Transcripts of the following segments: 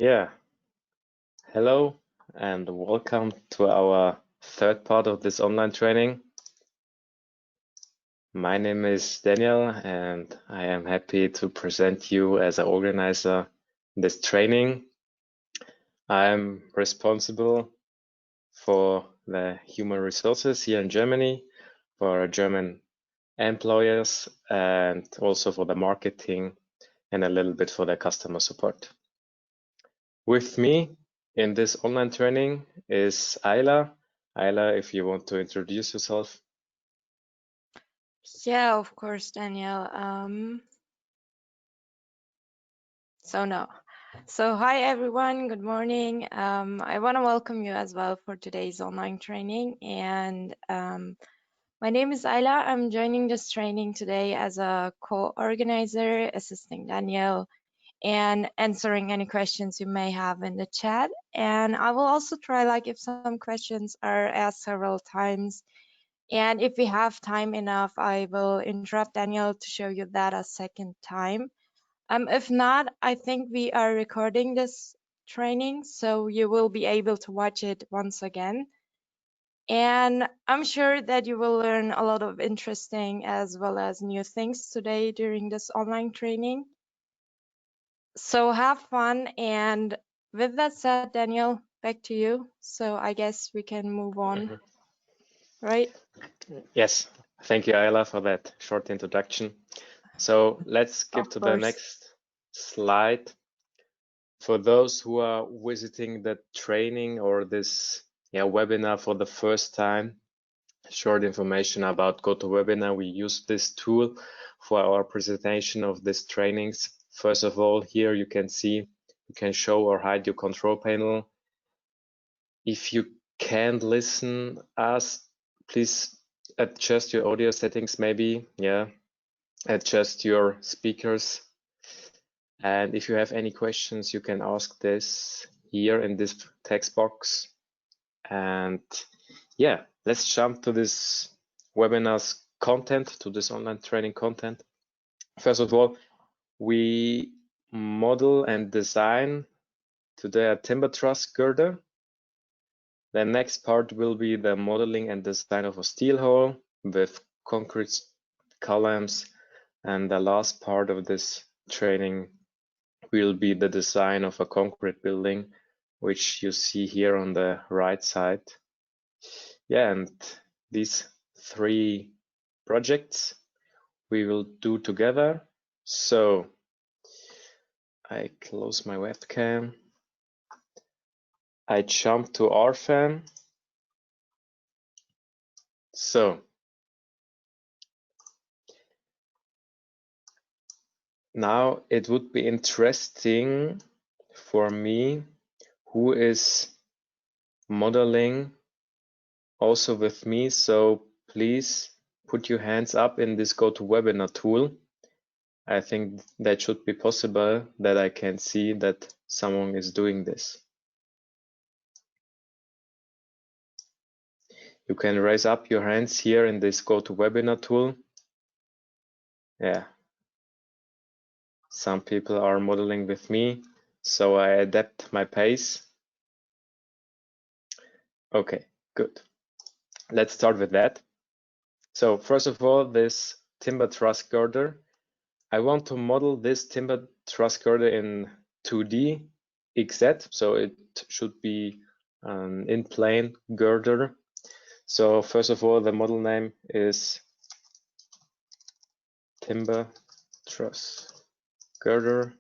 Yeah, hello and welcome to our third part of this online training. My name is Daniel and I am happy to present you as an organizer this training. I'm responsible for the human resources here in Germany, for German employers, and also for the marketing and a little bit for the customer support. With me in this online training is Ayla. Ayla, if you want to introduce yourself. Yeah, of course, Daniel. Hi everyone, good morning. I want to welcome you as well for today's online training. And my name is Ayla. I'm joining this training today as a co-organizer, assisting Daniel and answering any questions you may have in the chat. And I will also try, like, if some questions are asked several times, and if we have time enough, I will interrupt Daniel to show you that a second time. If not, I think we are recording this training, so you will be able to watch it once again. And I'm sure that you will learn a lot of interesting as well as new things today during this online training. So have fun. And with that said, Daniel, back to you. So I guess we can move on, right? Yes, thank you, Ayla, for that short introduction. So let's skip to the next slide. For those who are visiting the training or this webinar for the first time, short information about GoToWebinar. We use this tool for our presentation of these trainings. First of all, here you can see you can show or hide your control panel. If you can't listen us, please adjust your audio settings maybe, adjust your speakers. And if you have any questions, you can ask this here in this text box. And yeah, let's jump to this webinar's content, to this online training content. First of all, we model and design today a timber truss girder. The next part will be the modeling and design of a steel hull with concrete columns. And the last part of this training will be the design of a concrete building, which you see here on the right side. Yeah, and these three projects we will do together. So I close my webcam. I jump to RFEM. So now it would be interesting for me who is modeling also with me. So please put your hands up in this GoToWebinar tool. I think that should be possible, that I can see that someone is doing this. You can raise up your hands here in this GoToWebinar tool. Yeah. Some people are modeling with me, so I adapt my pace. Okay, good. Let's start with that. So first of all, this timber truss girder. I want to model this timber truss girder in 2D XZ, so it should be an in-plane girder. So first of all, the model name is timber truss girder.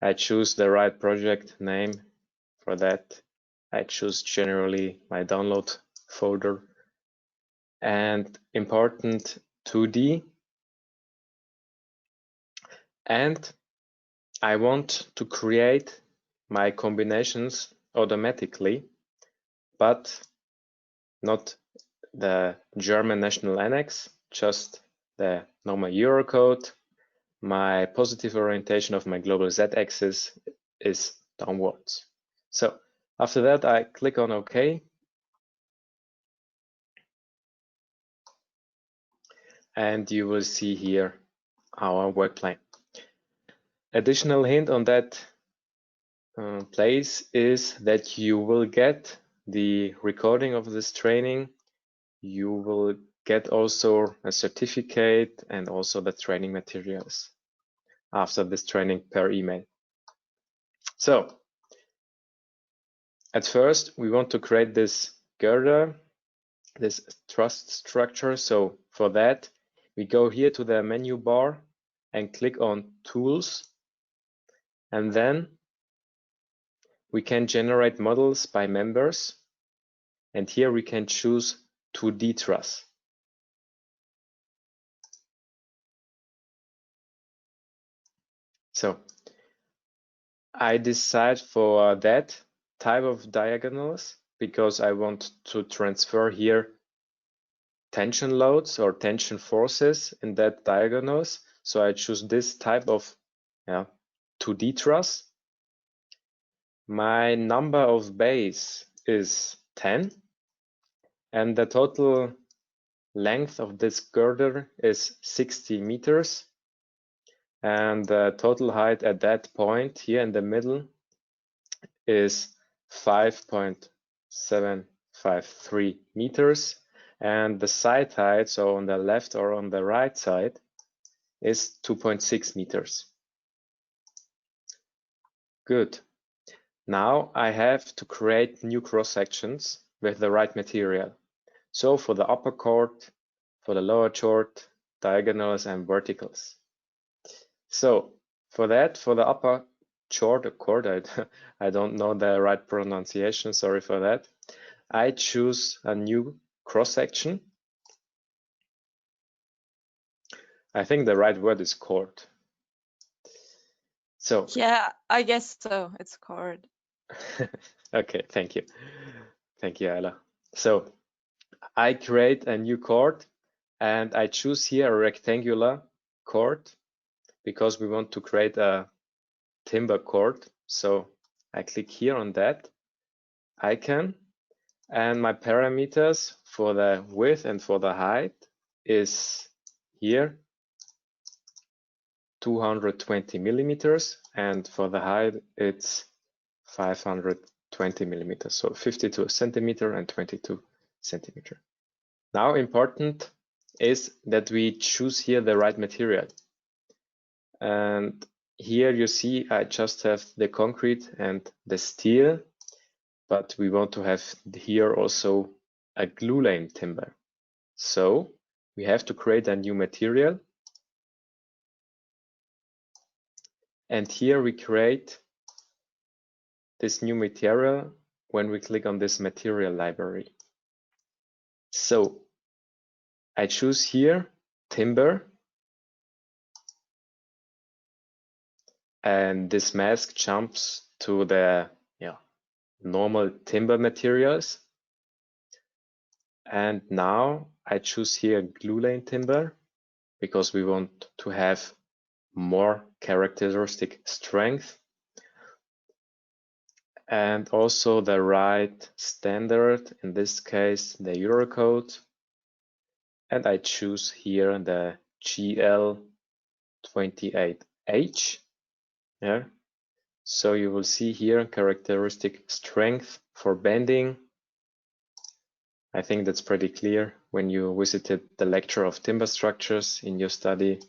I choose the right project name for that. I choose generally my download folder, and important 2D. And I want to create my combinations automatically, but not the German national annex, just the normal Eurocode. My positive orientation of my global z-axis is downwards. So after that, I click on OK. And you will see here our work plan. Additional hint on that place is that you will get the recording of this training. You will get also a certificate and also the training materials after this training per email. So at first we want to create this girder, this truss structure. So for that we go here to the menu bar and click on tools, and then we can generate models by members, and here we can choose 2D truss. So I decide for that type of diagonals because I want to transfer here tension loads or tension forces in that diagonals. So I choose this type of 2D truss. My number of bays is 10, and the total length of this girder is 60 meters, and the total height at that point here in the middle is 5.753 meters, and the side height, so on the left or on the right side, is 2.6 meters. Good. Now I have to create new cross sections with the right material. So for the upper chord, for the lower chord, diagonals and verticals. So for that, for the upper chord, I don't know the right pronunciation, sorry for that. I choose a new cross section. I think the right word is chord. So yeah, I guess so. It's chord. Okay, thank you. Thank you, Ayla. So I create a new chord and I choose here a rectangular chord because we want to create a timber chord. So I click here on that icon, and my parameters for the width and for the height is here 220 millimeters, and for the height it's 520 millimeters, so 52 centimeter and 22 centimeter. Now important is that we choose here the right material, and here you see I just have the concrete and the steel, but we want to have here also a glue-lame timber. So we have to create a new material, and here we create this new material when we click on this material library. So I choose here timber, and this mask jumps to the normal timber materials. And now I choose here glue-lame timber because we want to have more characteristic strength and also the right standard, in this case the Eurocode, and I choose here the GL28H. Yeah, so you will see here characteristic strength for bending. I think that's pretty clear when you visited the lecture of timber structures in your study.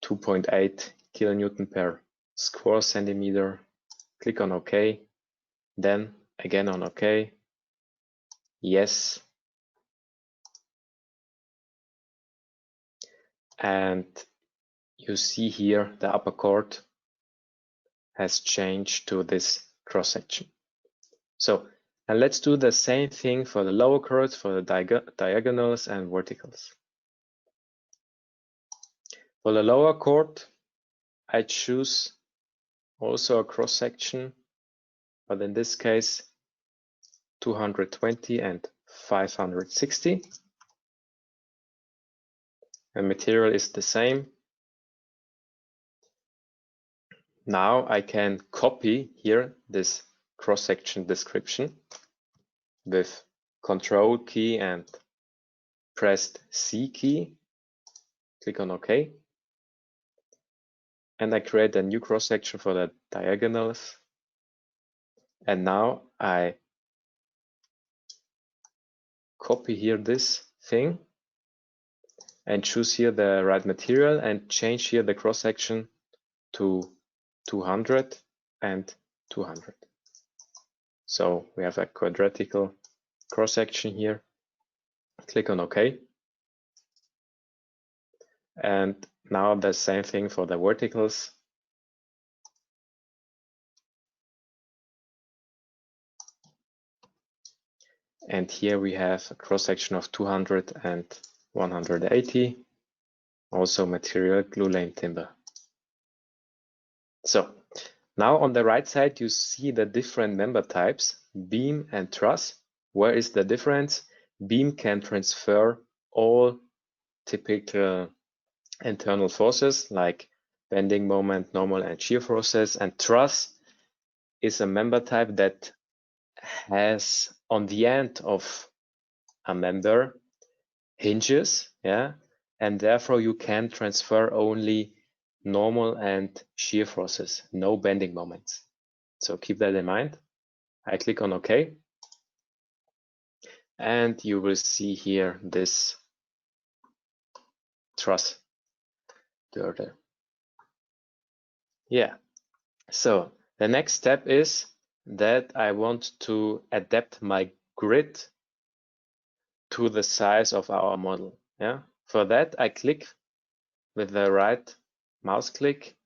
2.8 kilonewton per square centimeter. Click on OK, then again on OK. Yes. And you see here the upper chord has changed to this cross section. So, and let's do the same thing for the lower chords, for the diagonals and verticals. For the lower chord, I choose also a cross section, but in this case 220 and 560. The material is the same. Now I can copy here this cross-section description with Control key and pressed C key. Click on OK. and I create a new cross section for the diagonals. And now I copy here this thing and choose here the right material and change here the cross section to 200 and 200. So we have a quadratical cross section here. Click on OK. And now the same thing for the verticals. And here we have a cross section of 200 and 180. Also material glue lane timber. So now on the right side, you see the different member types, beam and truss. Where is the difference? Beam can transfer all typical internal forces like bending moment, normal and shear forces, and truss is a member type that has on the end of a member hinges, yeah, and therefore you can transfer only normal and shear forces, no bending moments. So keep that in mind. I click on OK, and you will see here this truss girder. Yeah, so the next step is that I want to adapt my grid to the size of our model. Yeah, for that I click with the right mouse click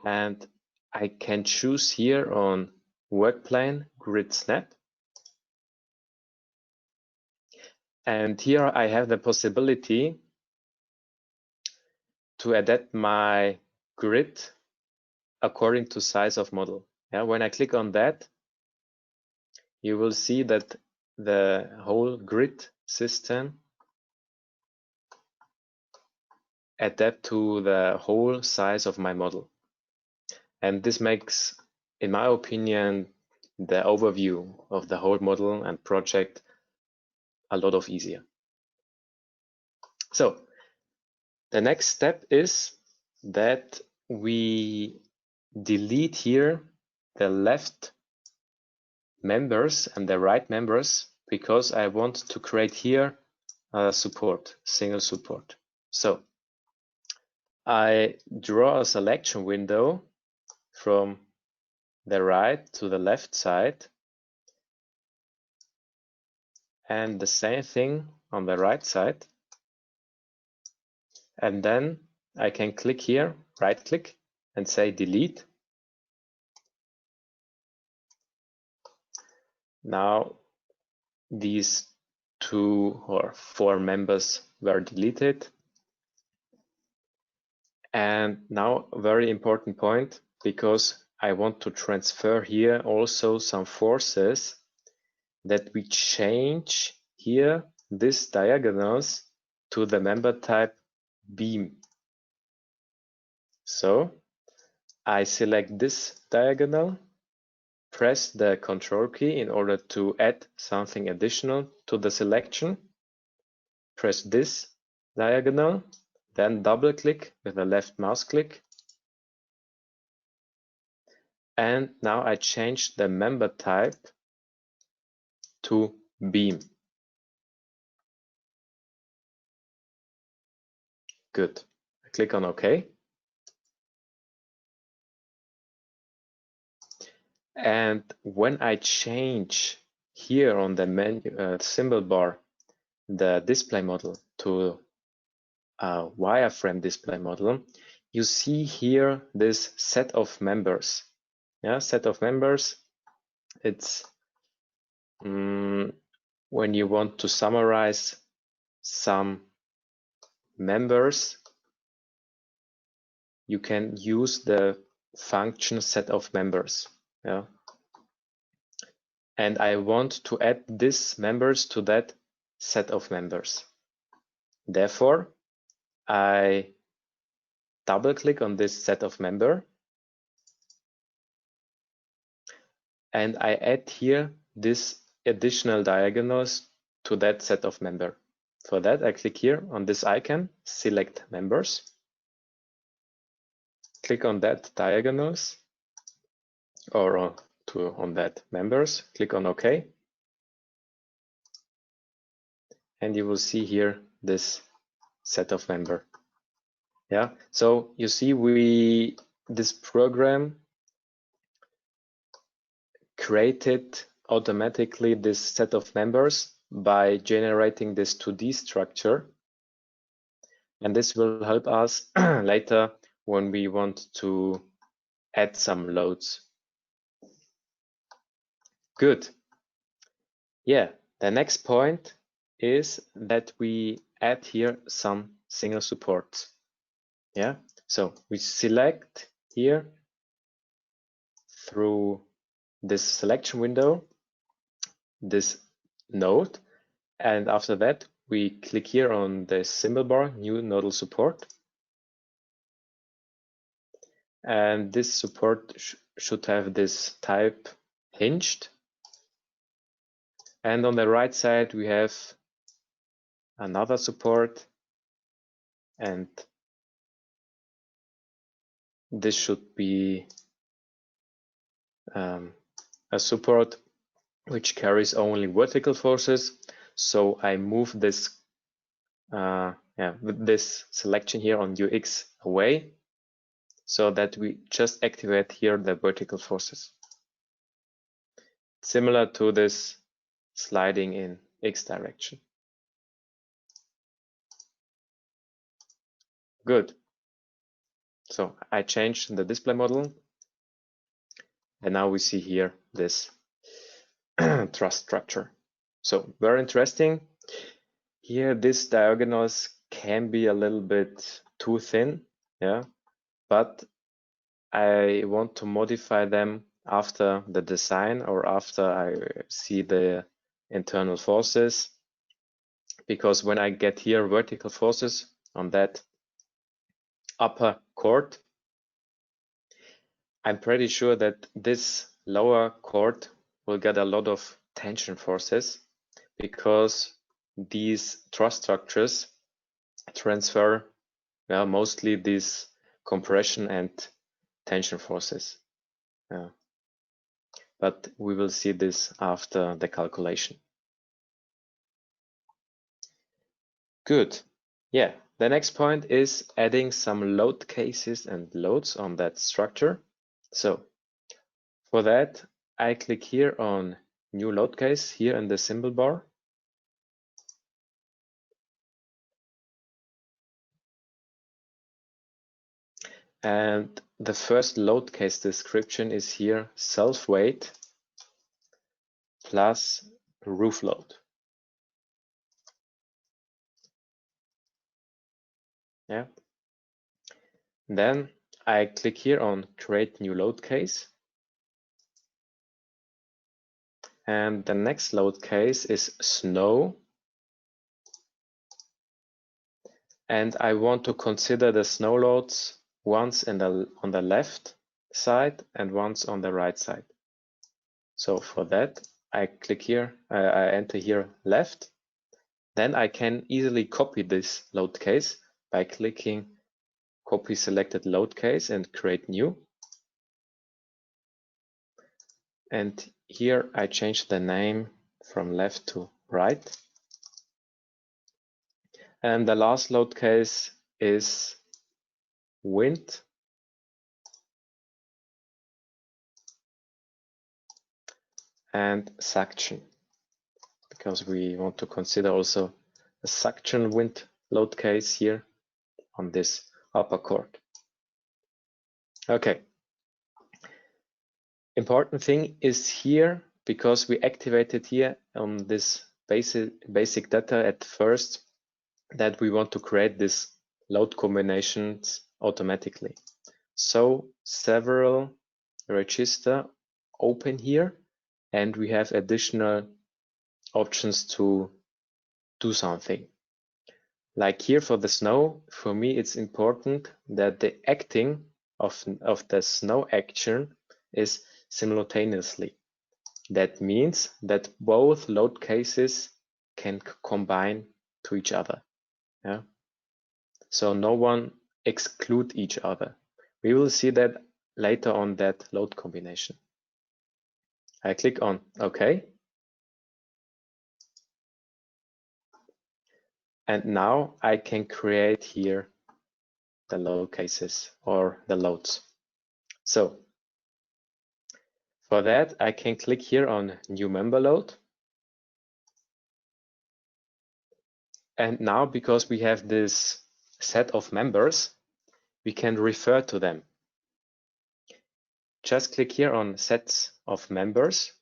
and I can choose here on work plane grid snap. And here I have the possibility to adapt my grid according to size of model. Yeah, when I click on that, you will see that the whole grid system adapt to the whole size of my model. And this makes, in my opinion, the overview of the whole model and project a lot of easier. So the next step is that we delete here the left members and the right members because I want to create here a support, single support. So I draw a selection window from the right to the left side and the same thing on the right side. And then I can click here, right click and say delete. Now these 2 or 4 members were deleted. And now a very important point, because I want to transfer here also some forces, that we change here these diagonals to the member type beam. So I select this diagonal, press the Control key in order to add something additional to the selection, press this diagonal, then double click with the left mouse click. And now I change the member type to beam. Good. I click on OK. And when I change here on the menu symbol bar the display model to a wireframe display model, you see here this set of members. Yeah, set of members. It's when you want to summarize some members, you can use the function set of members. Yeah. And I want to add these members to that set of members. Therefore, I double click on this set of member and I add here this additional diagonals to that set of member. For that, I click here on this icon, select members, click on that diagonals or on that members, click on OK. And you will see here this set of member. Yeah, so you see this program created automatically this set of members by generating this 2D structure. And this will help us later when we want to add some loads. Good. Yeah, the next point is that we add here some single supports. Yeah, so we select here through this selection window this node, and after that we click here on the symbol bar, new nodal support, and this support should have this type hinged, and on the right side we have another support, and this should be a support which carries only vertical forces. So I move this with this selection here on UX away, so that we just activate here the vertical forces, similar to this sliding in X direction. Good. So I changed the display model, and now we see here this truss structure. So very interesting. Here, these diagonals can be a little bit too thin, yeah, but I want to modify them after the design or after I see the internal forces, because when I get here vertical forces on that upper chord, I'm pretty sure that this lower chord will get a lot of tension forces, because these truss structures transfer mostly these compression and tension forces. But we will see this after the calculation. Good. Yeah, the next point is adding some load cases and loads on that structure. So for that, I click here on new load case here in the symbol bar. And the first load case description is here, self-weight plus roof load. Yeah. Then I click here on create new load case. And the next load case is snow. And I want to consider the snow loads once on the left side and once on the right side. So for that, I click here, I enter here left. Then I can easily copy this load case by clicking copy selected load case and create new. And here I change the name from left to right. And the last load case is wind. And suction, because we want to consider also a suction wind load case here on this upper chord. Okay. Important thing is here, because we activated here on this basic data at first, that we want to create this load combinations automatically. So several register open here, and we have additional options to do something. Like here for the snow, for me it's important that the acting of the snow action is simultaneously. That means that both load cases can combine to each other. Yeah. So no one exclude each other. We will see that later on that load combination. I click on OK. And now I can create here the load cases or the loads. So for that, I can click here on New Member Load. And now, because we have this set of members, we can refer to them. Just click here on Sets of Members,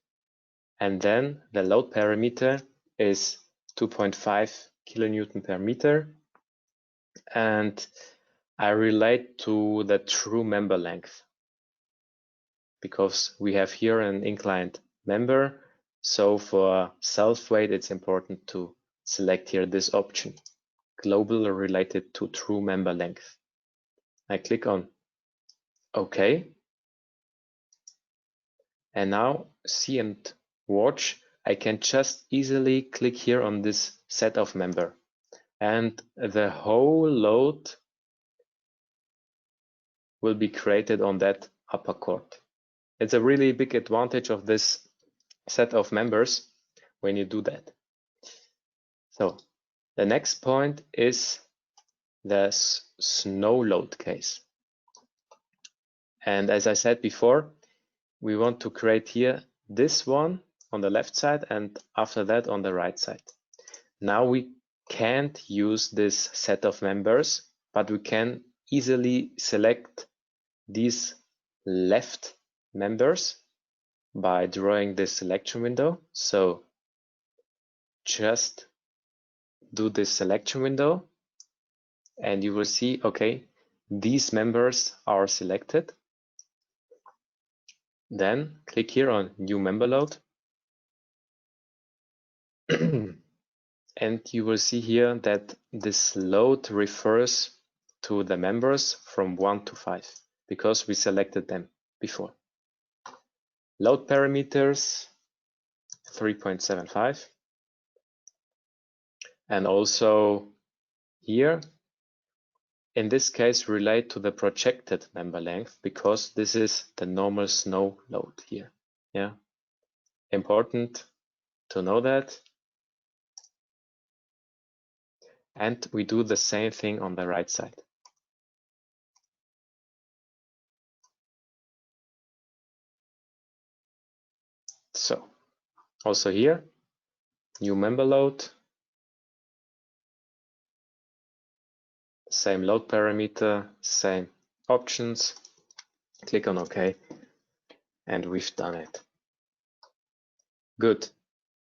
and then the load parameter is 2.5 kilonewton per meter, and I relate to the true member length, because we have here an inclined member. So for self-weight, it's important to select here this option, global related to true member length. I click on OK. And now see and watch, I can just easily click here on this set of member, and the whole load will be created on that upper cord. It's a really big advantage of this set of members when you do that. So the next point is the snow load case. And as I said before, we want to create here this one on the left side and after that on the right side. Now we can't use this set of members, but we can easily select these left members by drawing this selection window. So just do this selection window and you will see, okay, these members are selected. Then click here on New Member Load. And you will see here that this load refers to the members from 1 to 5 because we selected them before. Load parameters 3.75. And also here, in this case, relate to the projected member length because this is the normal snow load here. Yeah, important to know that. And we do the same thing on the right side. So also here, new member load, same load parameter, same options, click on OK, and we've done it. Good.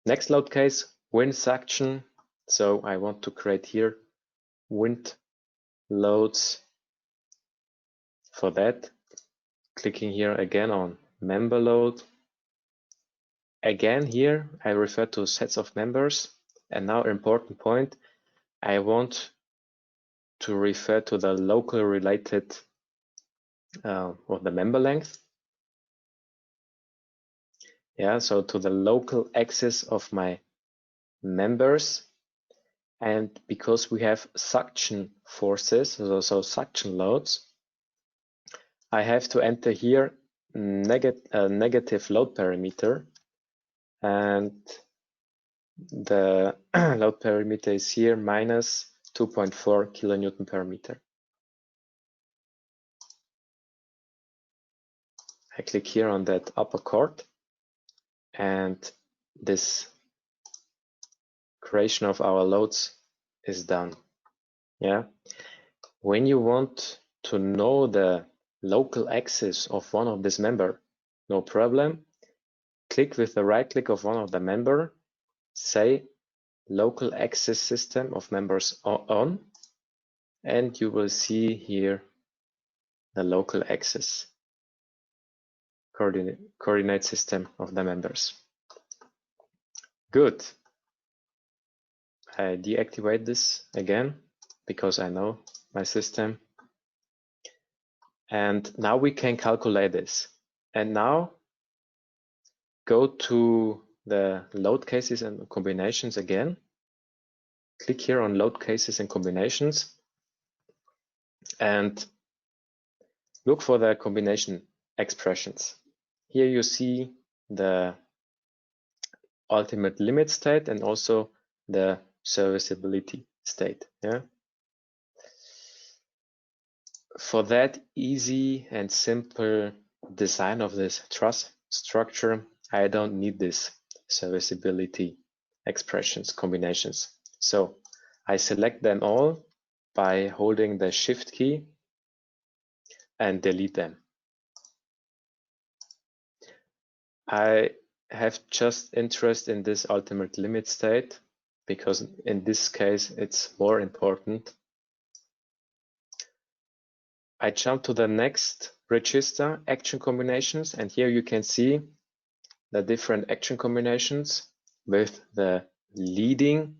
Next load case, wind suction. So I want to create here wind loads. For that, clicking here again on member load. Again here, I refer to sets of members. And now important point, I want to refer to the local related of the member length. Yeah, so to the local axis of my members. And because we have suction forces, so suction loads, I have to enter here negative load parameter, and the load parameter is here minus 2.4 kilonewton per meter. I click here on that upper cord, and this creation of our loads is done. Yeah. When you want to know the local axis of one of this member, no problem. Click with the right click of one of the member, say local axis system of members on, and you will see here the local axis coordinate system of the members. Good. I deactivate this again because I know my system. And now we can calculate this. And now go to the load cases and combinations again. Click here on load cases and combinations. And look for the combination expressions. Here you see the ultimate limit state and also the serviceability state. Yeah. For that easy and simple design of this truss structure, I don't need this serviceability expressions combinations. So I select them all by holding the Shift key and delete them. I have just interest in this ultimate limit state because in this case it's more important. I jump to the next register, action combinations, and here you can see the different action combinations with the leading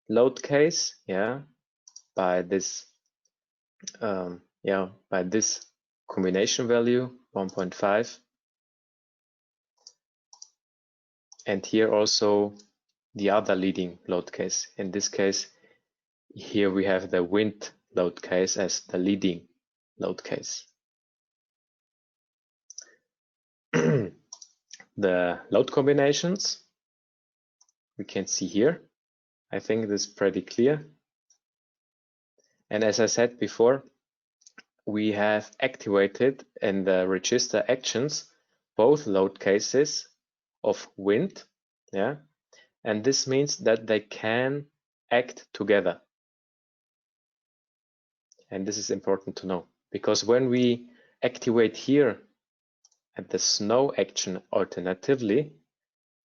load case, yeah, by this by this combination value 1.5, and here also the other leading load case. In this case, here we have the wind load case as the leading load case. The load combinations we can see here. I think this is pretty clear. And as I said before, we have activated in the register actions both load cases of wind, yeah, and this means that they can act together. And this is important to know because when we activate here at the snow action alternatively,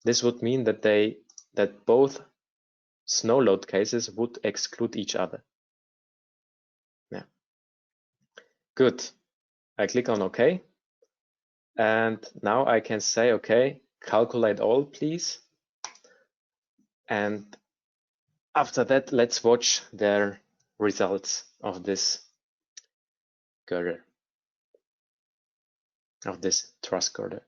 this would mean that both snow load cases would exclude each other. Yeah. Good. I click on OK. And now I can say, okay, calculate all, please. And after that, let's watch the results of this girder, of this truss girder.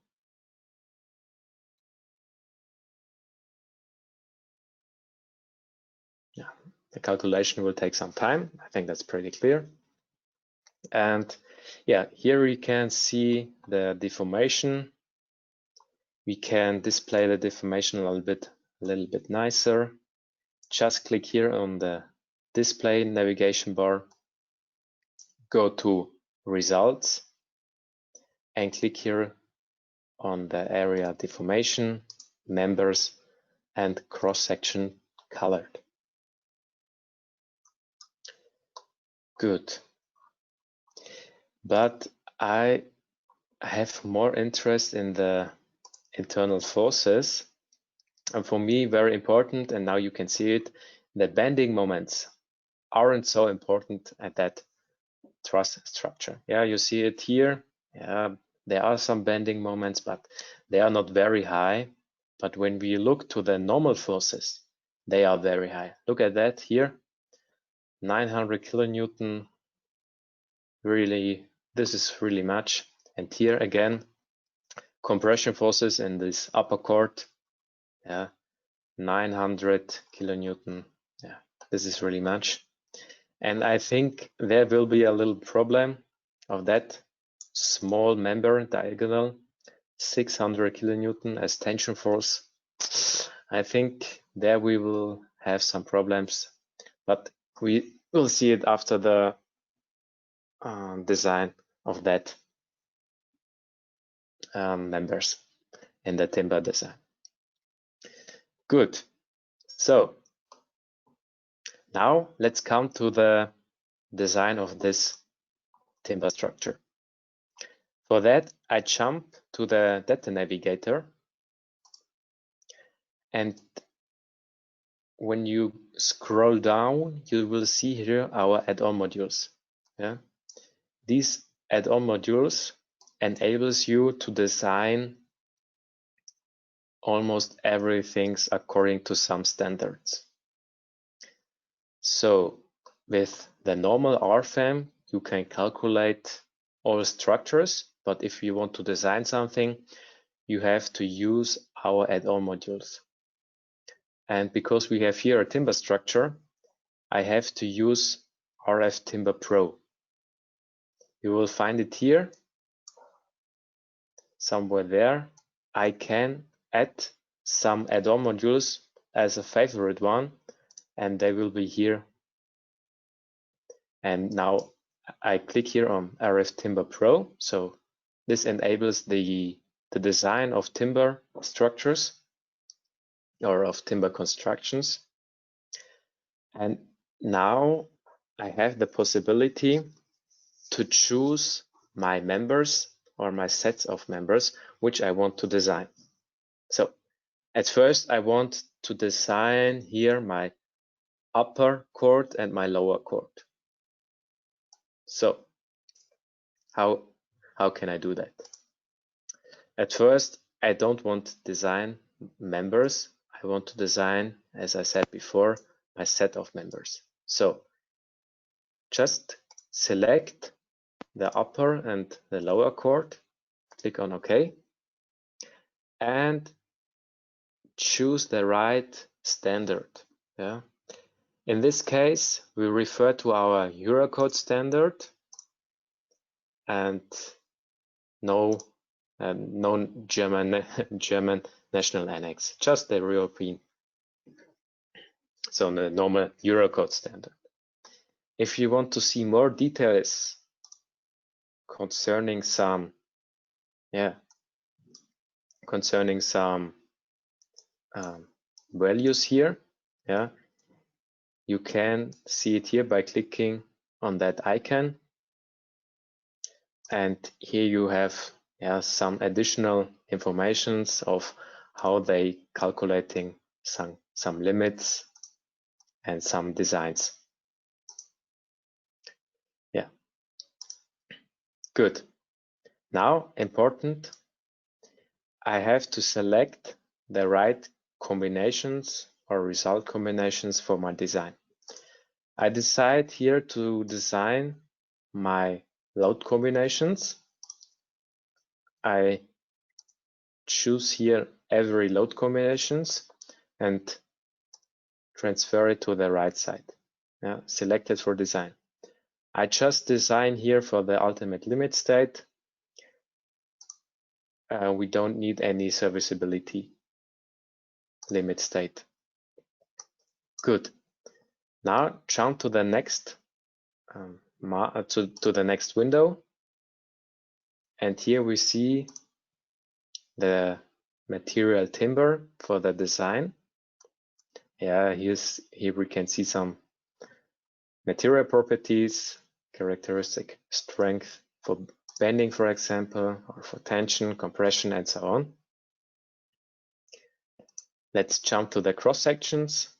Yeah, the calculation will take some time. I think that's pretty clear. And yeah, here we can see the deformation. We can display the deformation a little bit nicer. Just click here on the display navigation bar, go to results, and click here on the area deformation, members, and cross-section colored. Good. But I have more interest in the internal forces. And for me, very important, and now you can see it, the bending moments aren't so important at that truss structure. Yeah, you see it here. Yeah, there are some bending moments, but they are not very high. But when we look to the normal forces, they are very high. Look at that here, 900 kilonewton. Really, this is really much. And here again, compression forces in this upper chord, yeah, 900 kilonewton. Yeah, this is really much. And I think there will be a little problem of that small member diagonal, 600 kilonewton as tension force. I think there we will have some problems, but we will see it after the design of that members in the timber design. Good. So now let's come to the design of this timber structure. For that, I jump to the data navigator, and when you scroll down, you will see here our add-on modules. Yeah, these add-on modules enables you to design almost everything according to some standards. So with the normal RFEM, you can calculate all structures, but if you want to design something, you have to use our add-on modules. And because we have here a timber structure, I have to use RF Timber Pro. You will find it here, somewhere there. I can add some add-on modules as a favorite one, and they will be here. And now I click here on RF Timber Pro. So this enables the design of timber structures or of timber constructions. And now I have the possibility to choose my members or my sets of members which I want to design. So at first I want to design here my upper chord and my lower chord. So how can I do that? At first, I don't want to design members. I want to design, as I said before, my set of members. So just select the upper and the lower chord, click on OK, and choose the right standard. Yeah. In this case, we refer to our Eurocode standard and no German national annex, just the European, so the normal Eurocode standard. If you want to see more details concerning some values here, you can see it here by clicking on that icon, and here you have some additional informations of how they calculating some limits and some designs. Yeah, good. Now important, I have to select the right combinations or result combinations for my design. I decide here to design my load combinations. I choose here every load combinations and transfer it to the right side. Select it for design. I just design here for the ultimate limit state. We don't need any serviceability limit state. Good. Now jump to the next to the next window, and here we see the material timber for the design. Here we can see some material properties, characteristic strength for bending, for example, or for tension, compression, and so on. Let's jump to the cross sections.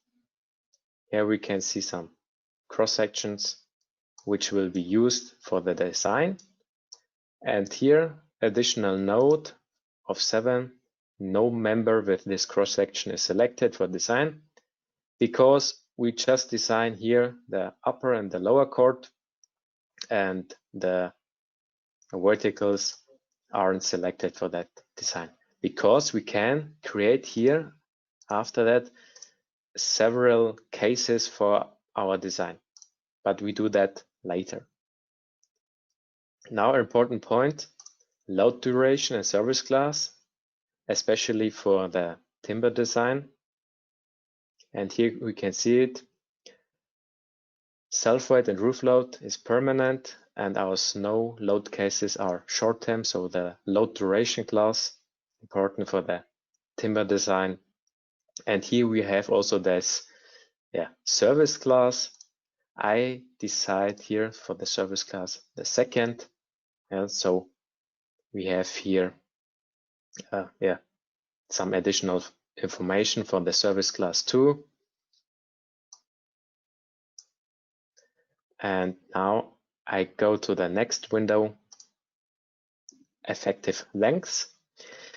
Here we can see some cross sections which will be used for the design. And here, additional note of 7, no member with this cross section is selected for design, because we just design here the upper and the lower chord, and the verticals aren't selected for that design, because we can create here after that several cases for our design, but we do that later. Now, important point, load duration and service class, especially for the timber design. And here we can see it. Self-weight and roof load is permanent, and our snow load cases are short-term, so the load duration class, important for the timber design. And here we have also this service class. I decide here for the service class the second, and so we have here some additional information for the service class 2. And now I go to the next window, effective lengths.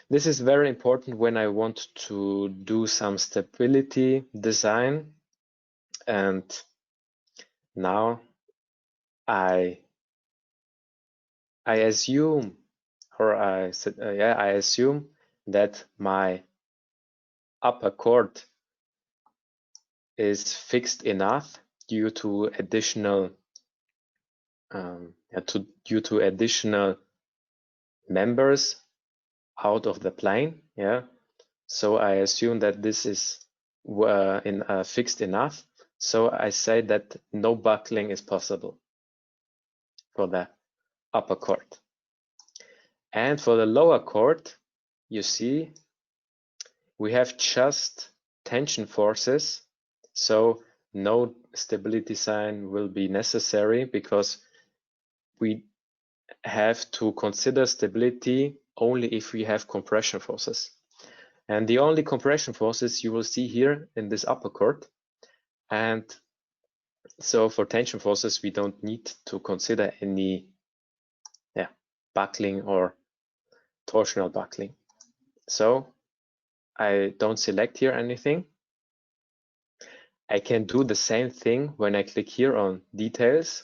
This is very important when I want to do some stability design. And now I assume, or I assume that my upper chord is fixed enough due to additional due to additional members out of the plane. Yeah, so I assume that this is fixed enough. So I say that no buckling is possible for the upper chord. And for the lower chord, you see, we have just tension forces. So no stability sign will be necessary because we have to consider stability only if we have compression forces. And the only compression forces you will see here in this upper chord. And so for tension forces, we don't need to consider any buckling or torsional buckling. So I don't select here anything. I can do the same thing when I click here on details.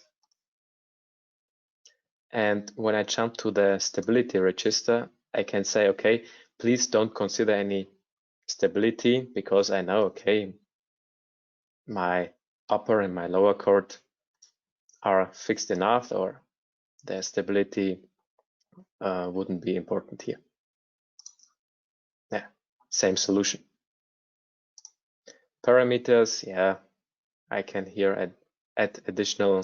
And when I jump to the stability register, I can say, okay, please don't consider any stability because I know, okay, my upper and my lower chord are fixed enough, or the stability wouldn't be important here. Yeah, same solution. Parameters, yeah, I can here add additional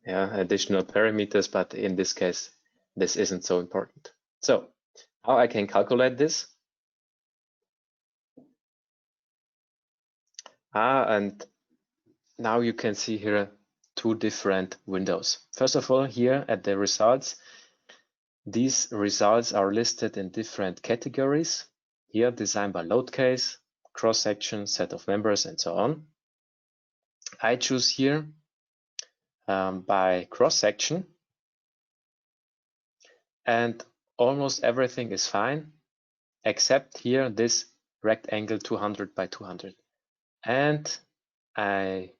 additional parameters, but in this case, this isn't so important. So how I can calculate this? And now you can see here two different windows. First of all, here at the results, these results are listed in different categories. Here, design by load case, cross-section, set of members, and so on. I choose here by cross-section, and almost everything is fine, except here this rectangle 200 by 200. And I'm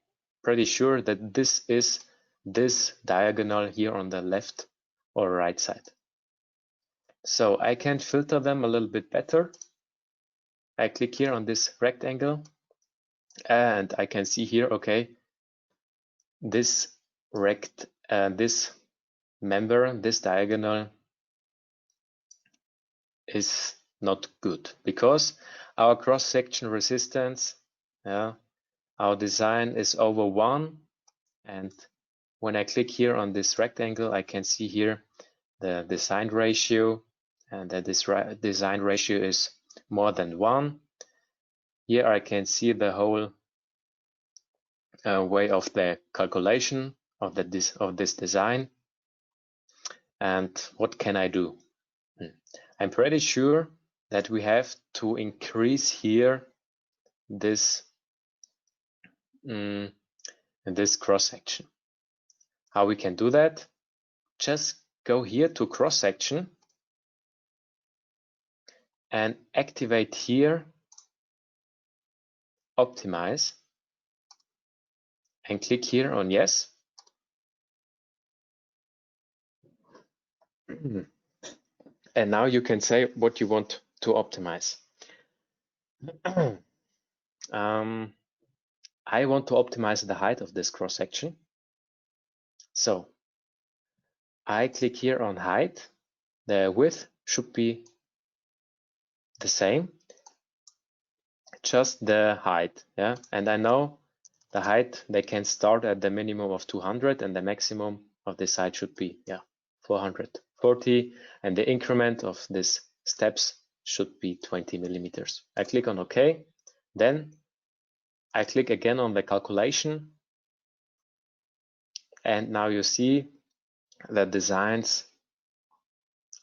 pretty sure that this is this diagonal here on the left or right side. So I can filter them a little bit better. I click here on this rectangle and I can see here, okay, this this member, this diagonal is not good because our cross-section resistance, our design is over 1, and when I click here on this rectangle, I can see here the design ratio, and that this design ratio is more than 1. Here I can see the whole way of the calculation of this design. And what can I do? I'm pretty sure that we have to increase here this this cross section. How we can do that? Just go here to cross section and activate here optimize and click here on yes. And now you can say what you want to optimize. I want to optimize the height of this cross section. So I click here on height. The width should be the same, just the height. Yeah, and I know the height, they can start at the minimum of 200 and the maximum of this height should be 440, and the increment of these steps should be 20 millimeters. I click on OK. Then I click again on the calculation, and now you see the designs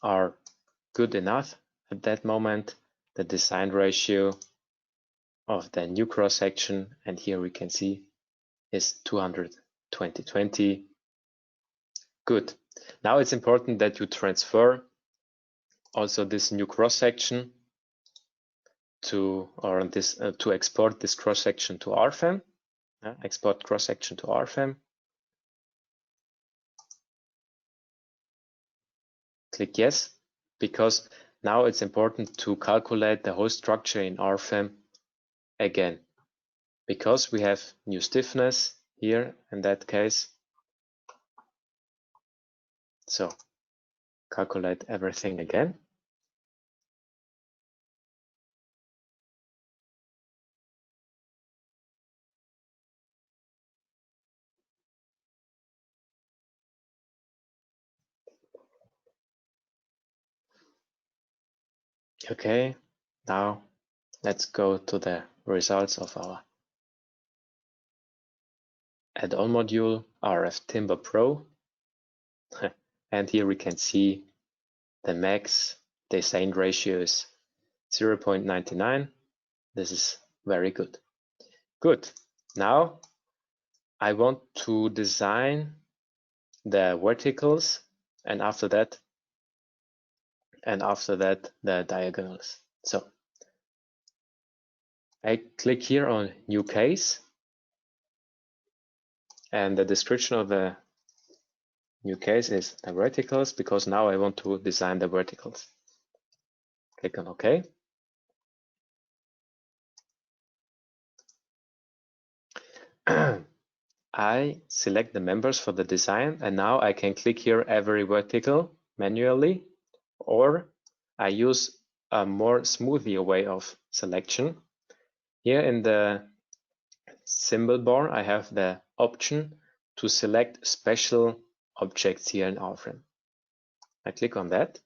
are good enough at that moment. The design ratio of the new cross section, and here we can see, is 220/20. Good. Now it's important that you transfer also this new cross section to export this cross section to RFEM. Export cross section to RFEM. Click yes, because now it's important to calculate the whole structure in RFEM again, because we have new stiffness here in that case. So calculate everything again. Okay, now let's go to the results of our add-on module, RF Timber Pro. And here we can see the max design ratio is 0.99. This is very good. Good. Now I want to design the verticals, and after that the diagonals. So I click here on new case, and the description of the new case is the verticals, because now I want to design the verticals. Click on OK. I select the members for the design, and now I can click here every vertical manually, or I use a more smoother way of selection. Here in the symbol bar, I have the option to select special objects here in RFEM. I click on that.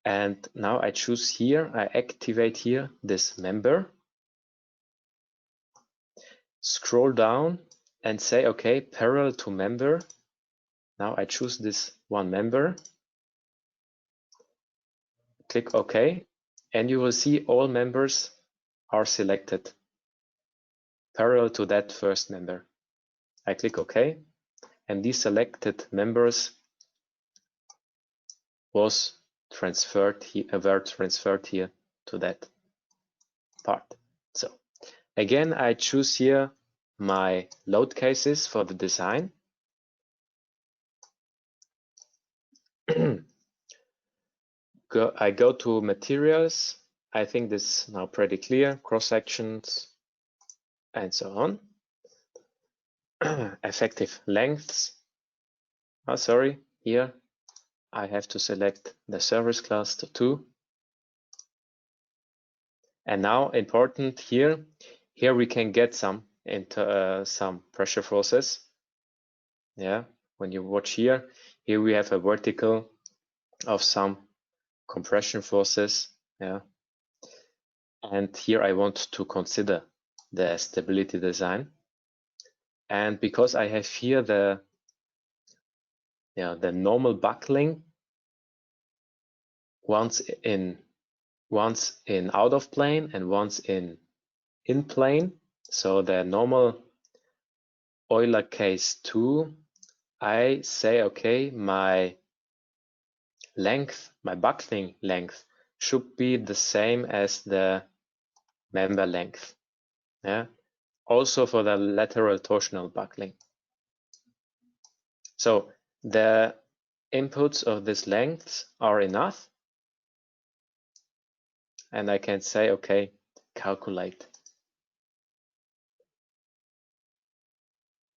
And now I choose here, I activate here this member. Scroll down and say, okay, parallel to member. Now I choose this one member. Click OK, and you will see all members are selected parallel to that first member. I click OK, and these selected members were transferred here to that part. So again, I choose here my load cases for the design. I go to materials. I think this is now pretty clear. Cross sections and so on. Effective lengths. Oh, sorry, here I have to select the service class to 2. And now important here we can get some pressure forces. Yeah, when you watch here we have a vertical of some compression forces. Yeah, and here I want to consider the stability design. And because I have here the normal buckling once in out of plane and once in plane, so the normal Euler case 2, I say, okay, my length, my buckling length should be the same as the member length. Yeah, also for the lateral torsional buckling. So the inputs of this length are enough, and I can say, okay, calculate.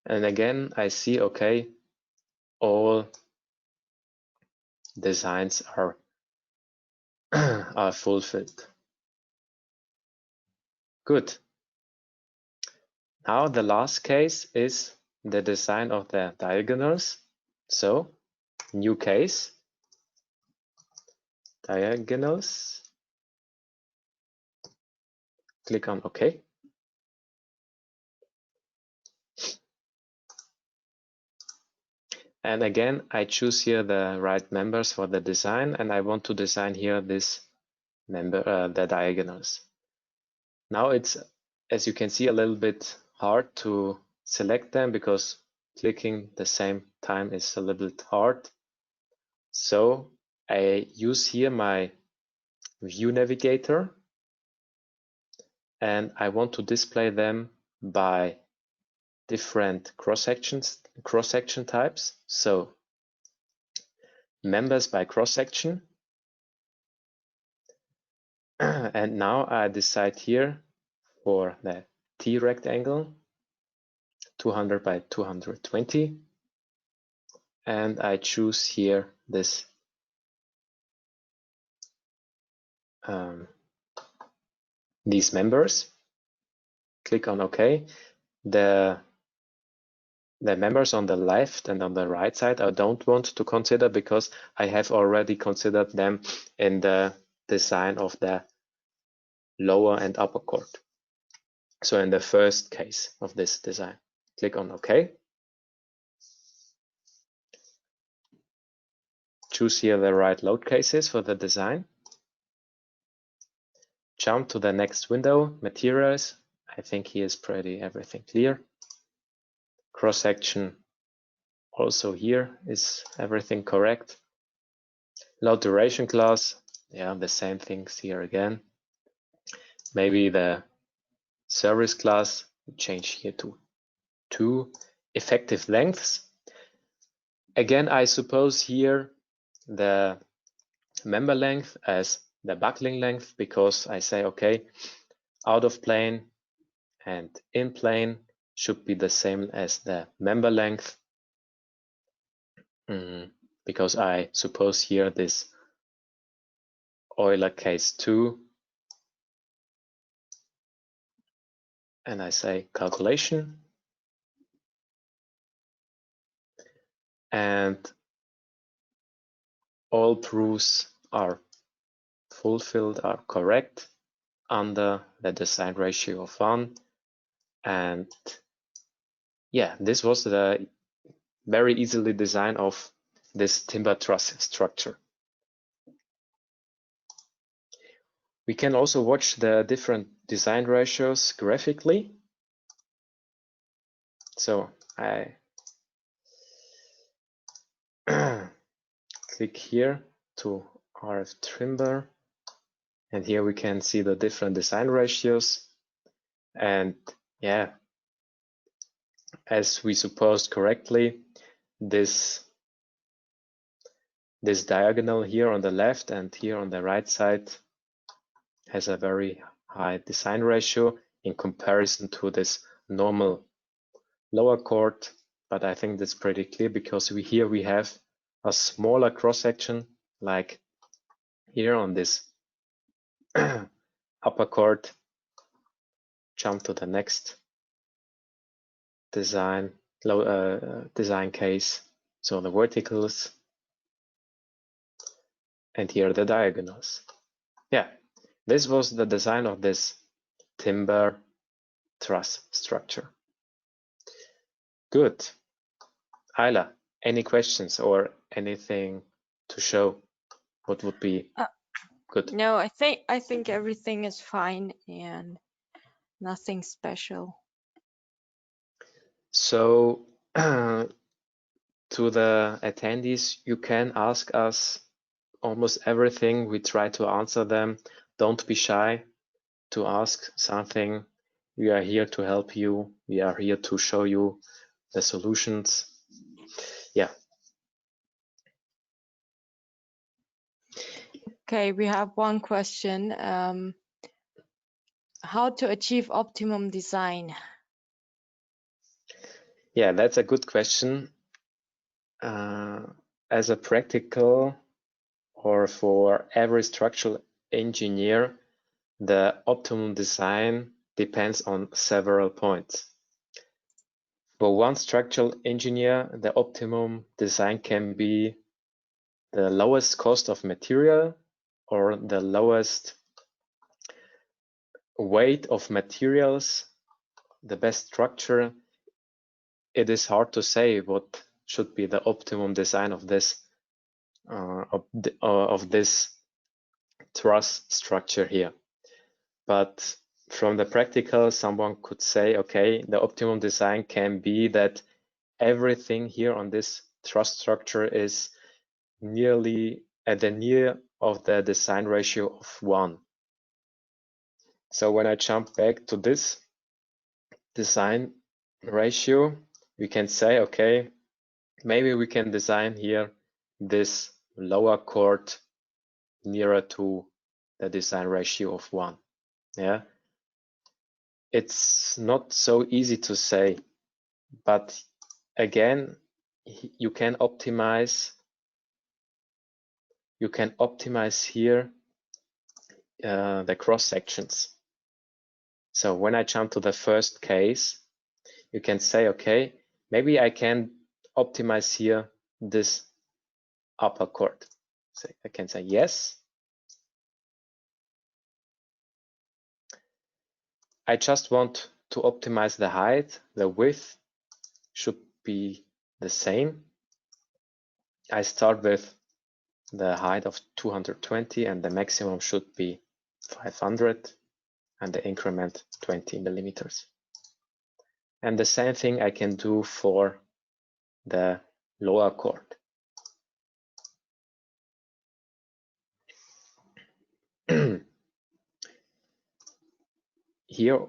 And again, I see, okay, all designs are are fulfilled. Good. Now the last case is the design of the diagonals. So new case, diagonals. Click on OK. And again, I choose here the right members for the design, and I want to design here this member, the diagonals. Now it's, as you can see, a little bit hard to select them because clicking the same time is a little bit hard. So I use here my view navigator, and I want to display them by different cross-section types. So members by cross-section. And now I decide here for the T rectangle, 200 by 220. and I choose here this these members. Click on OK. The members on the left and on the right side I don't want to consider because I have already considered them in the design of the lower and upper chord. So in the first case of this design, click on OK. Choose here the right load cases for the design. Jump to the next window, materials. I think here is pretty everything clear. Cross section, also here is everything correct. Load duration class, yeah, the same things here again. Maybe the service class, change here to 2. Effective lengths. Again, I suppose here the member length as the buckling length, because I say, okay, out of plane and in plane should be the same as the member length, because I suppose here this Euler case 2, and I say calculation, and all proofs are fulfilled, are correct under the design ratio of 1. And yeah, this was the very easily design of this timber truss structure. We can also watch the different design ratios graphically. So I click here to RF timber, and here we can see the different design ratios. And yeah, as we supposed correctly, this diagonal here on the left and here on the right side has a very high design ratio in comparison to this normal lower chord. But I think that's pretty clear because here we have a smaller cross section, like here on this upper chord. Jump to the next design case. So the verticals, and here the diagonals. Yeah, this was the design of this timber truss structure. Good. Ayla, any questions or anything to show? What would be good? No, I think everything is fine and nothing special. So to the attendees, you can ask us almost everything. We try to answer them. Don't be shy to ask something. We are here to help you. We are here to show you the solutions. Yeah. Okay, we have one question. How to achieve optimum design? Yeah, that's a good question. As a practical or for every structural engineer, the optimum design depends on several points. For one structural engineer, the optimum design can be the lowest cost of material or the lowest weight of materials, the best structure. It is hard to say what should be the optimum design of this truss structure here. But from the practical, someone could say, okay, the optimum design can be that everything here on this truss structure is nearly at the near of the design ratio of 1. So when I jump back to this design ratio, we can say, okay, maybe we can design here this lower chord nearer to the design ratio of 1. Yeah, it's not so easy to say, but again, you can optimize here the cross sections. So when I jump to the first case, you can say, okay, maybe I can optimize here this upper chord. So I can say yes. I just want to optimize the height. The width should be the same. I start with the height of 220 and the maximum should be 500 and the increment 20 millimeters. And the same thing I can do for the lower chord. Here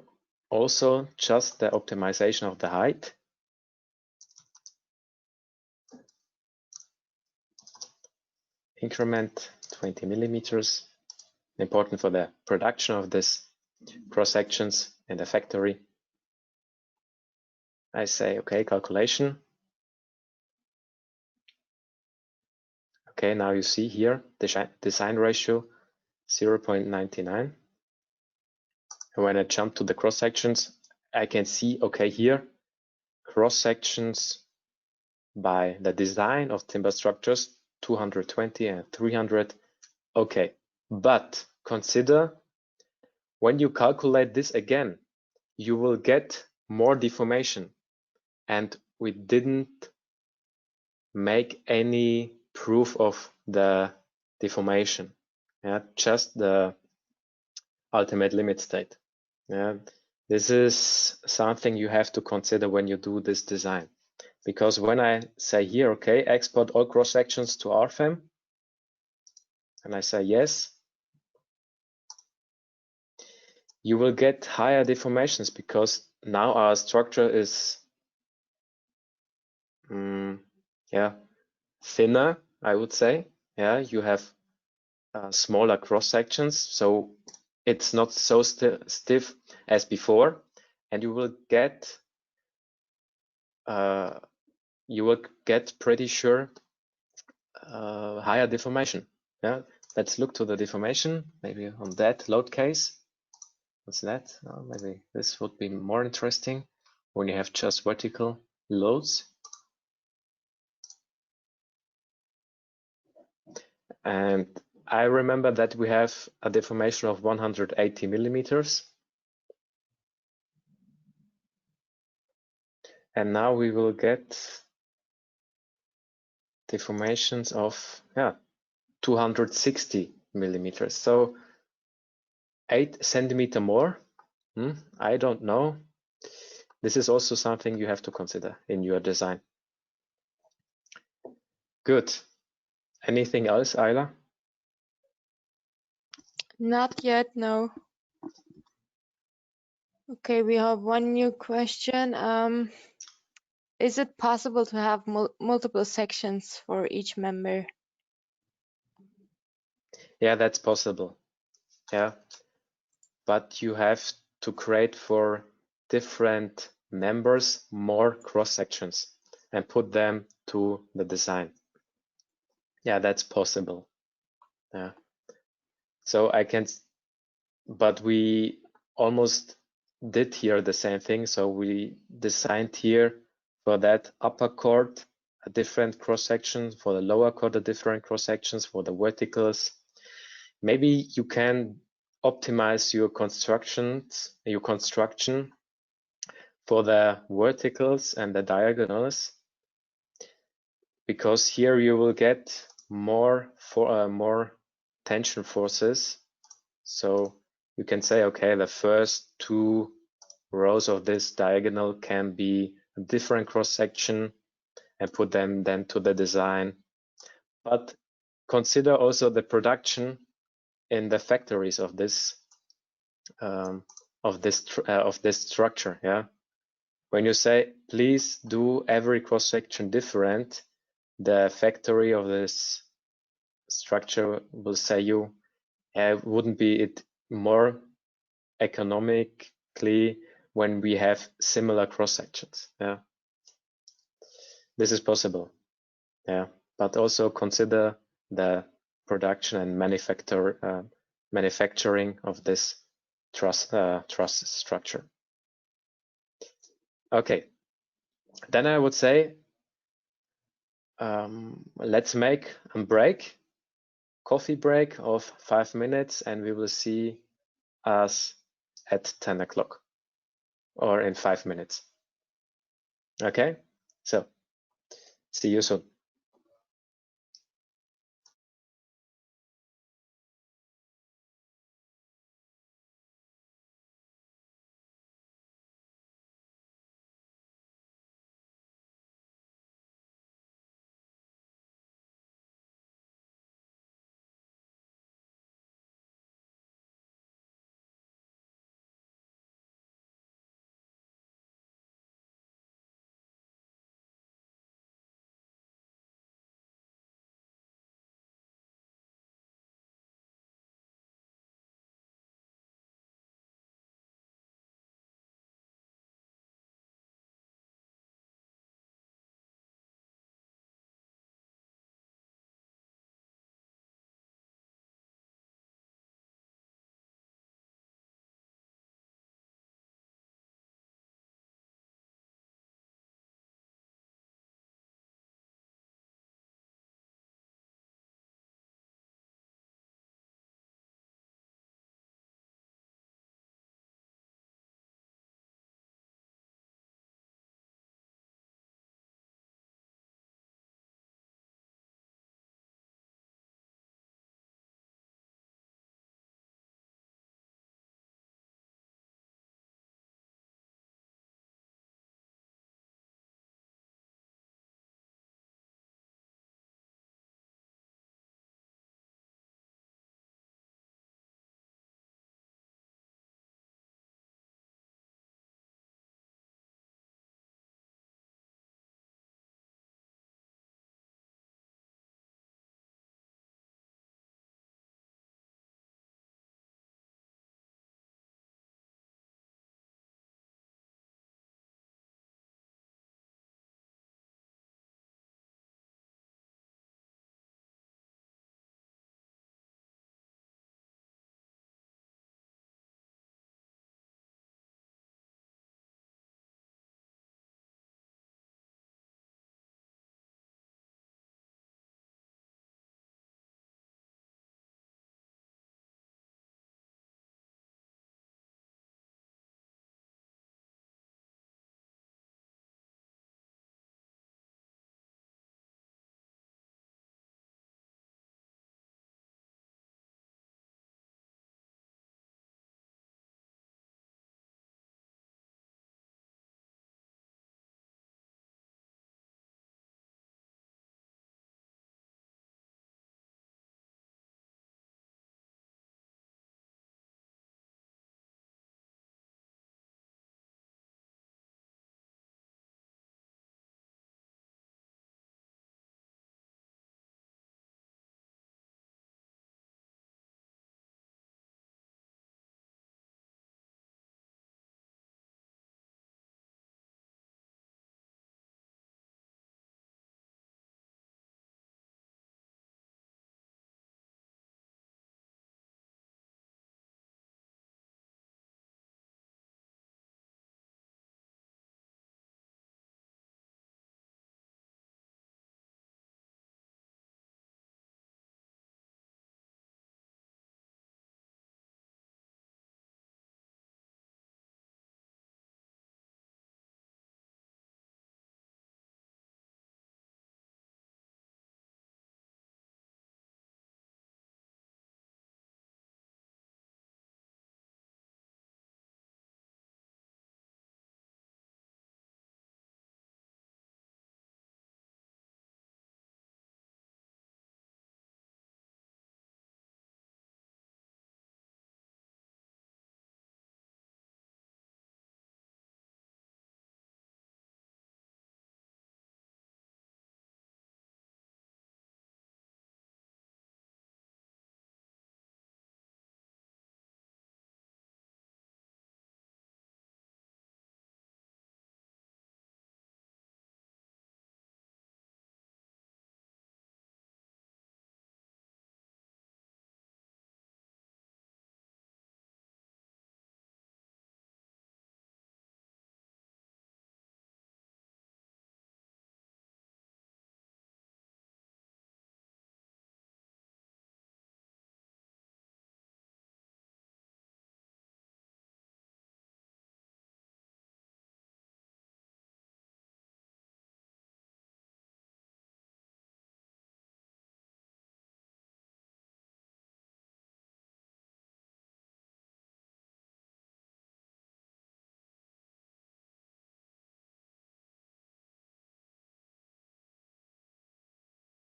also just the optimization of the height. Increment 20 millimeters, important for the production of this cross sections in the factory. I say, okay, calculation. Okay, now you see here the design ratio 0.99. And when I jump to the cross sections, I can see, okay, here cross sections by the design of timber structures 220 and 300. Okay, but consider when you calculate this again, you will get more deformation, and we didn't make any proof of the deformation. Yeah, just the ultimate limit state. Yeah, this is something you have to consider when you do this design, because when I say here, okay, export all cross sections to RFEM, and I say yes, you will get higher deformations because now our structure is thinner, I would say. Yeah, you have smaller cross sections, so it's not so stiff as before, and you will get pretty sure higher deformation. Yeah, let's look to the deformation, maybe on that load case. What's that? Maybe this would be more interesting when you have just vertical loads. And I remember that we have a deformation of 180 millimeters. And now we will get deformations of 260 millimeters. So 8 centimeter more. I don't know. This is also something you have to consider in your design. Good. Anything else, Ayla? Not yet, no. Okay, we have one new question. Is it possible to have multiple sections for each member? Yeah, that's possible. Yeah, but you have to create for different members more cross sections and put them to the design. Yeah, that's possible. Yeah. So I can, but we almost did here the same thing. So we designed here for that upper chord a different cross section, for the lower chord a different cross sections, for the verticals. Maybe you can optimize your construction for the verticals and the diagonals, because here you will get more tension forces. So you can say, okay, the first 2 rows of this diagonal can be a different cross section and put them then to the design. But consider also the production in the factories of this structure. Yeah, when you say please do every cross section different, the factory of this structure will say you wouldn't be it more economically when we have similar cross sections. Yeah, this is possible. Yeah, but also consider the production and manufacturing of this truss structure. Okay, then I would say let's make a break, coffee break of 5 minutes, and we will see us at 10 o'clock or in 5 minutes. Okay, so see you soon.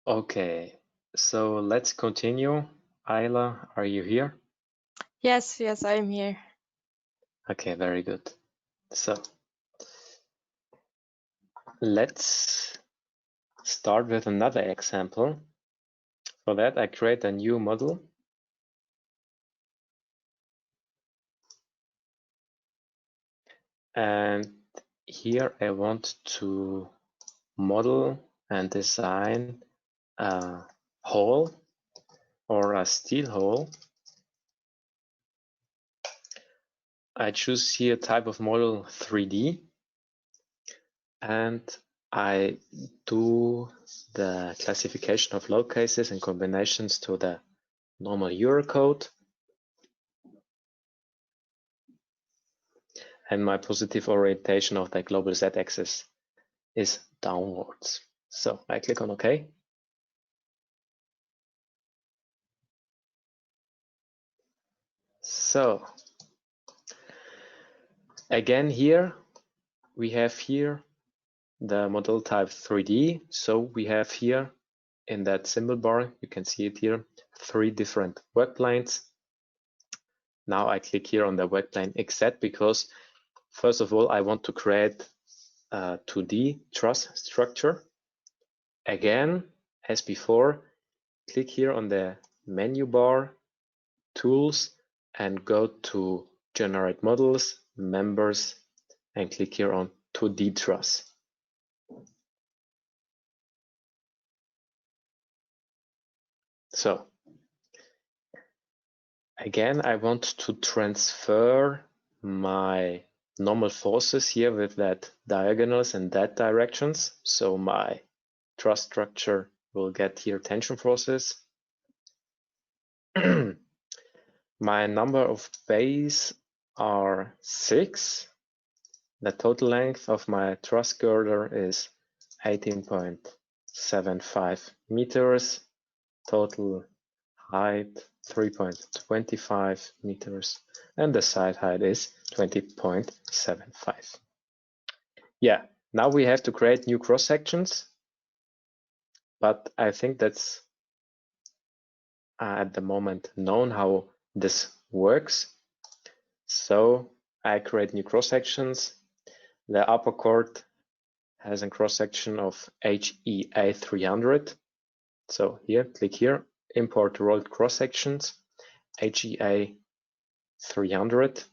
Okay, so let's continue. Ayla, are you here? Yes, I'm here. Okay, very good. So let's start with another example. For that, I create a new model. And here I want to model and design a hole or a steel hole. I choose here type of model 3D, and I do the classification of load cases and combinations to the normal Eurocode. And my positive orientation of the global z-axis is downwards. So I click on OK. So again here, we have here the model type 3D. So we have here in that symbol bar, you can see it here, 3 different work planes. Now I click here on the work plane XZ because first of all, I want to create a 2D truss structure. Again, as before, click here on the menu bar, tools, and go to generate models, members, and click here on 2D truss. So again, I want to transfer my normal forces here with that diagonals and that directions. So my truss structure will get here tension forces. My number of bays are 6. The total length of my truss girder is 18.75 meters. Total height 3.25 meters, and the side height is 20.75. Yeah, now we have to create new cross sections, but I think that's at the moment known how this works. So I create new cross sections. The upper chord has a cross section of HEA 300. So here, click here, import rolled cross sections, HEA 300.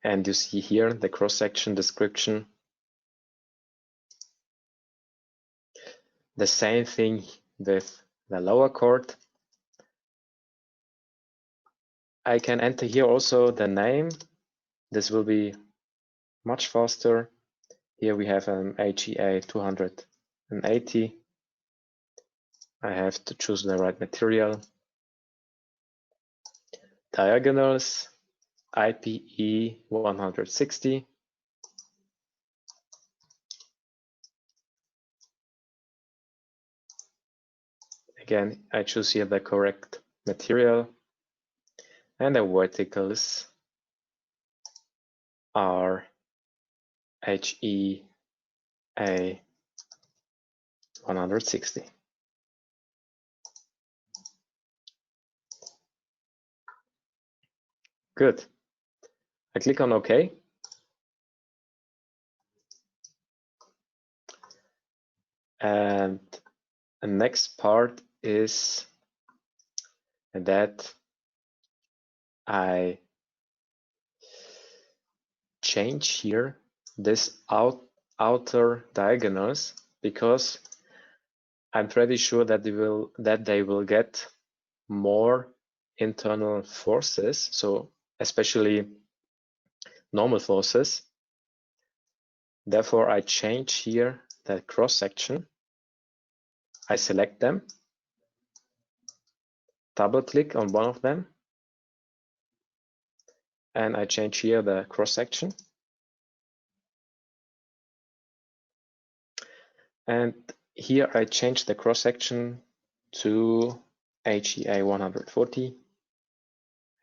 And you see here the cross section description. The same thing with the lower chord. I can enter here also the name. This will be much faster. Here we have an HEA 280. I have to choose the right material. Diagonals, IPE 160. Again, I choose here the correct material. And the verticals are HEA 160. Good. I click on OK. And the next part is that I change here this outer diagonals because I'm pretty sure that they will get more internal forces, so especially normal forces. Therefore, I change here the cross section. I select them, double click on one of them, and I change here the cross section. And here I change the cross section to HEA 140.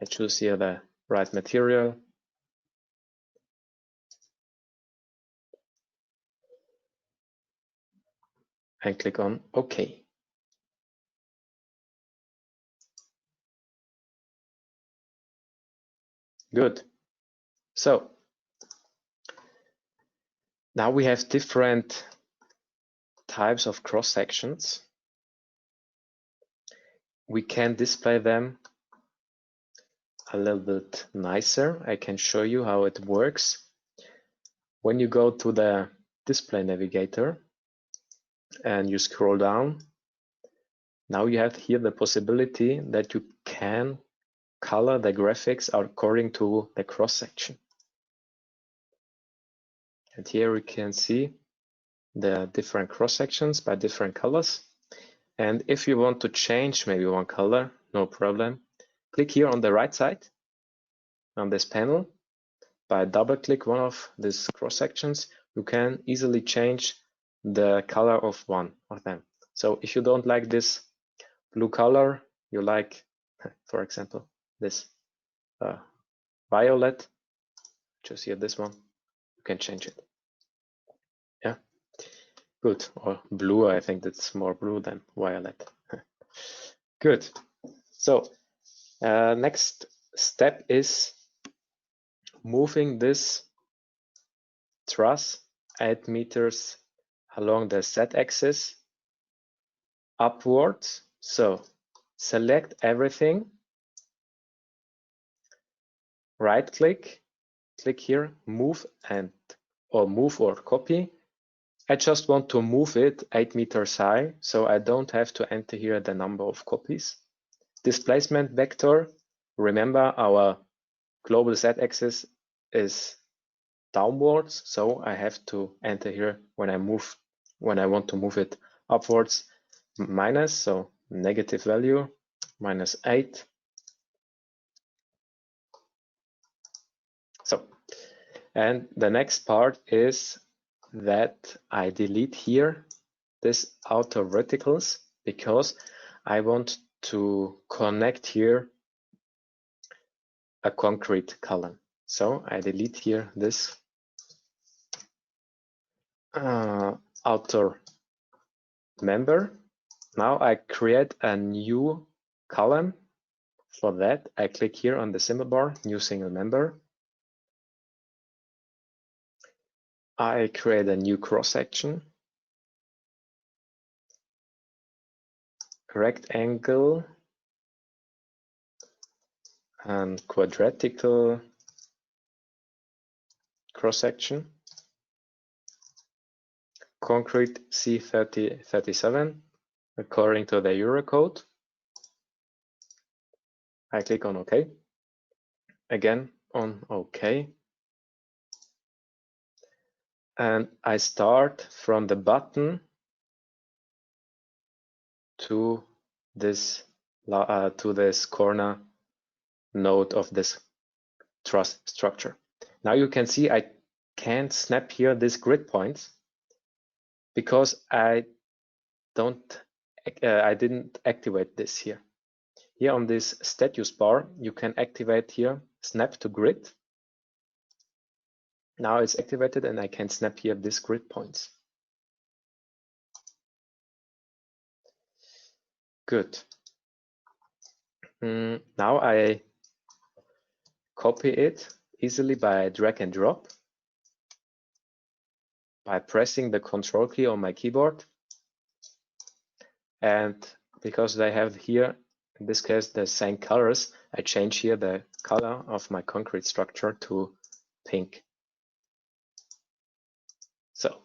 I choose here the right material. and click on OK. Good. So now we have different types of cross sections. We can display them a little bit nicer. I can show you how it works. When you go to the display navigator and you scroll down, now you have here the possibility that you can color the graphics according to the cross section. And here we can see the different cross sections by different colors. And if you want to change maybe one color, no problem. Click here on the right side on this panel. By double click one of these cross sections, you can easily change the color of one of them. So if you don't like this blue color, you like, for example, this violet, just here this one, you can change it. Yeah, good. Or blue, I think that's more blue than violet. Good. So next step is moving this truss 8 meters along the z-axis upwards. So select everything, right click, click here, move or copy. I just want to move it 8 meters high, so I don't have to enter here the number of copies. Displacement vector, remember our global z-axis is downwards, so I have to enter here when I want to move it upwards, minus, so negative value, -8. So, and the next part is that I delete here this outer verticals because I want to connect here a concrete column. So I delete here this outer member. Now I create a new column. For that, I click here on the symbol bar, new single member. I create a new cross section, rectangle and quadratical cross section, concrete C3037 according to the Eurocode. I click on OK. Again on OK. And I start from the button to this corner node of this truss structure. Now you can see I can't snap here these grid points because I didn't activate this here. Here on this status bar, you can activate here snap to grid. Now it's activated and I can snap here these grid points. Good. Now I copy it easily by drag and drop by pressing the Control key on my keyboard. And because they have here, in this case, the same colors, I change here the color of my concrete structure to pink. So,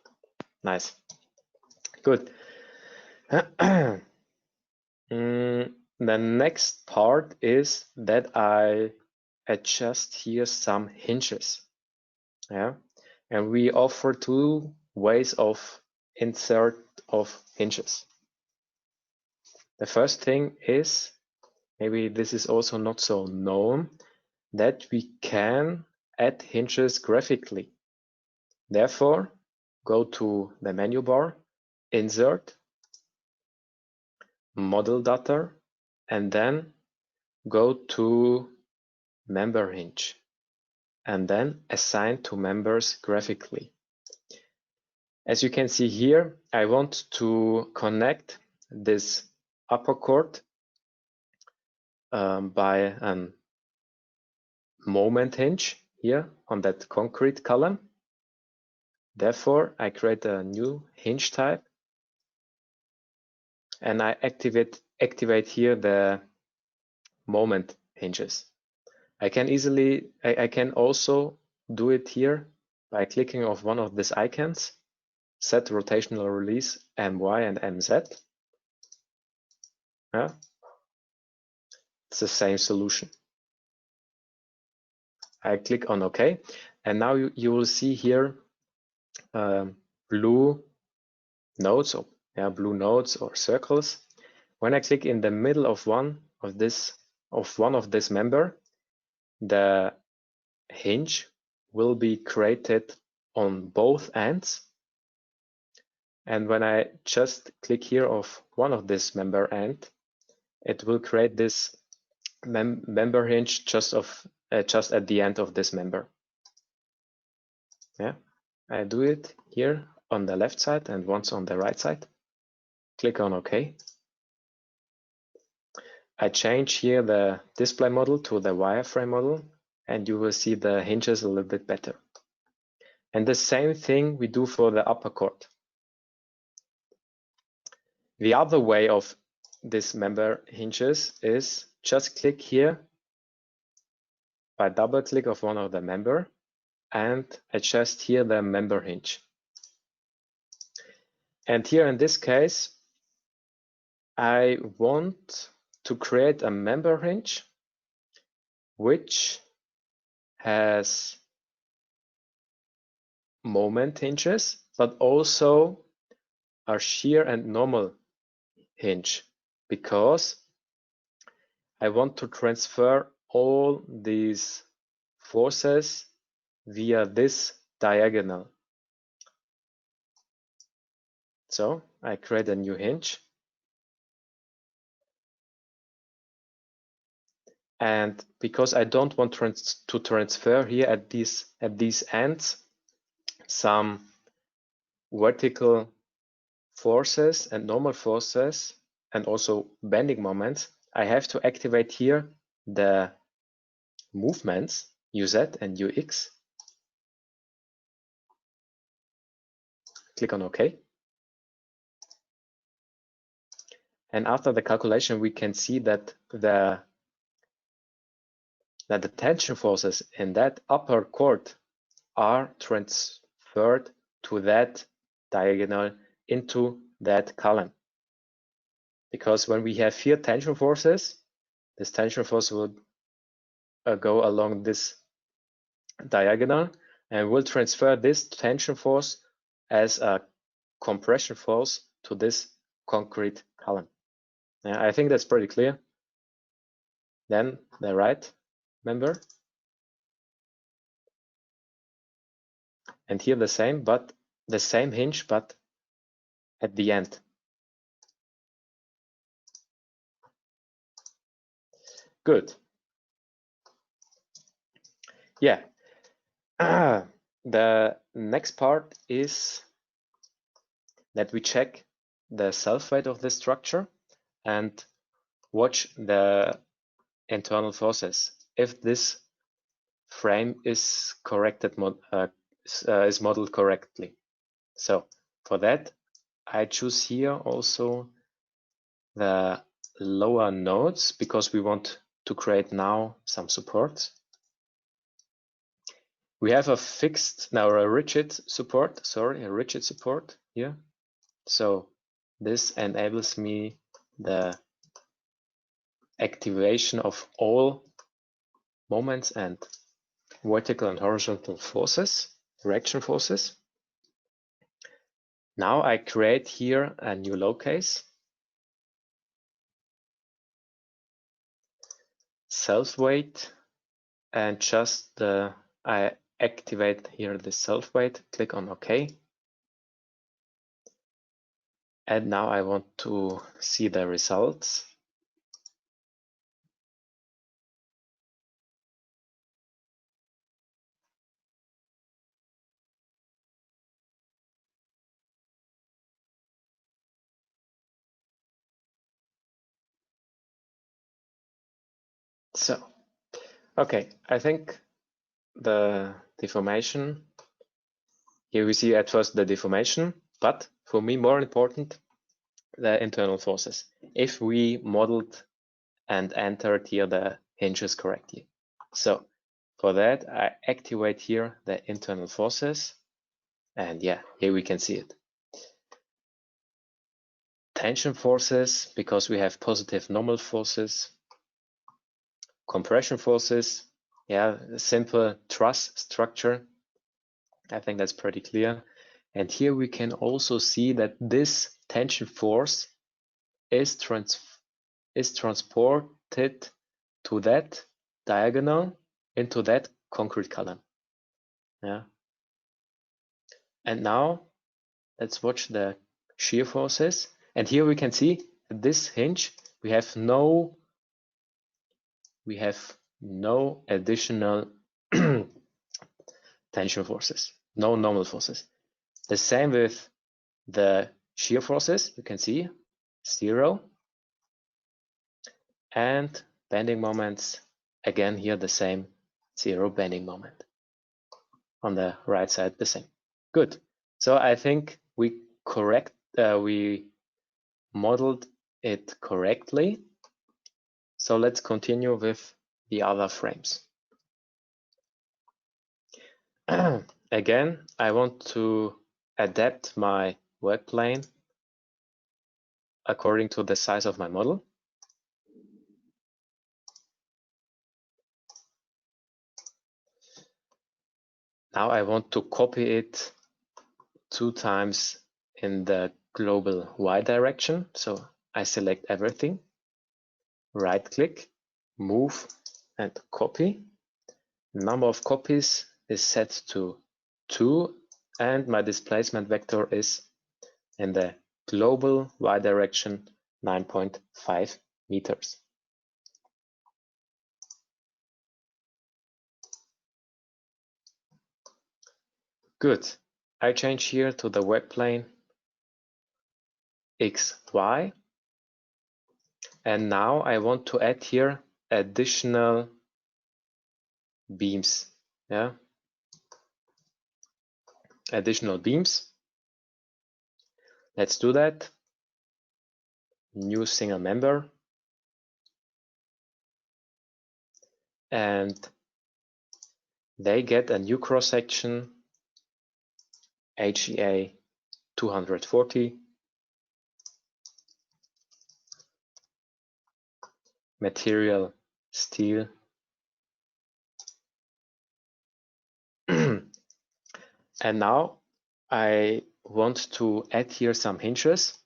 nice. Good. The next part is that I adjust here some hinges. Yeah, and we offer two ways of insert of hinges. The first thing is, maybe this is also not so known, that we can add hinges graphically. Therefore, go to the menu bar, Insert, Model Data, and then go to Member Hinge, and then Assign to members graphically. As you can see here, I want to connect this upper chord by a moment hinge here on that concrete column. Therefore, I create a new hinge type and I activate here the moment hinges. I can also do it here by clicking on one of these icons, set rotational release MY and MZ. Yeah. It's the same solution. I click on OK, and now you will see here blue nodes or circles. When I click in the middle of one of this member, the hinge will be created on both ends. And when I just click here of one of this member end, it will create this member hinge just at the end of this member. Yeah, I do it here on the left side and once on the right side. Click on OK. I change here the display model to the wireframe model, and you will see the hinges a little bit better. And the same thing we do for the upper chord. The other way of this member hinges is just click here by double click of one of the member and adjust here the member hinge. And here in this case, I want to create a member hinge which has moment hinges, but also a shear and normal hinge, because I want to transfer all these forces via this diagonal. So I create a new hinge. And because I don't want to transfer here at these ends some vertical forces and normal forces and also bending moments, I have to activate here the movements UZ and UX. Click on OK. And after the calculation, we can see that the tension forces in that upper chord are transferred to that diagonal into that column. Because when we have here tension forces, this tension force will go along this diagonal and will transfer this tension force as a compression force to this concrete column. I think that's pretty clear. Then the right member. And here the same hinge, but at the end. Good. Yeah. The next part is that we check the self-weight of the structure and watch the internal forces. If this frame is is modeled correctly. So for that, I choose here also the lower nodes because we want to create now some supports. We have a rigid support here. So this enables me the activation of all moments and vertical and horizontal forces, reaction forces. Now I create here a new load case. Self-weight, and just I activate here the self-weight, click on OK. And now I want to see the results. So, okay, I think the deformation, here we see at first the deformation, but for me more important, the internal forces. If we modeled and entered here the hinges correctly. So for that, I activate here the internal forces. And yeah, here we can see it. Tension forces, because we have positive normal forces. Compression forces, yeah, simple truss structure. I think that's pretty clear. And here we can also see that this tension force is transported to that diagonal into that concrete column. Yeah. And now let's watch the shear forces. And here we can see at this hinge we have no additional tension forces, no normal forces. The same with the shear forces, you can see 0. And bending moments, again here the same, 0 bending moment. On the right side the same. Good. So I think we modeled it correctly. So let's continue with the other frames. Again, I want to adapt my work plane according to the size of my model. Now I want to copy it 2 times in the global Y direction. So I select everything, right click, move and copy. Number of copies is set to 2 and my displacement vector is in the global Y direction 9.5 meters. Good. I change here to the work plane XY. And now I want to add here additional beams. Yeah. Additional beams. Let's do that. New single member. And they get a new cross section, HEA 240. Material steel. And now I want to add here some hinges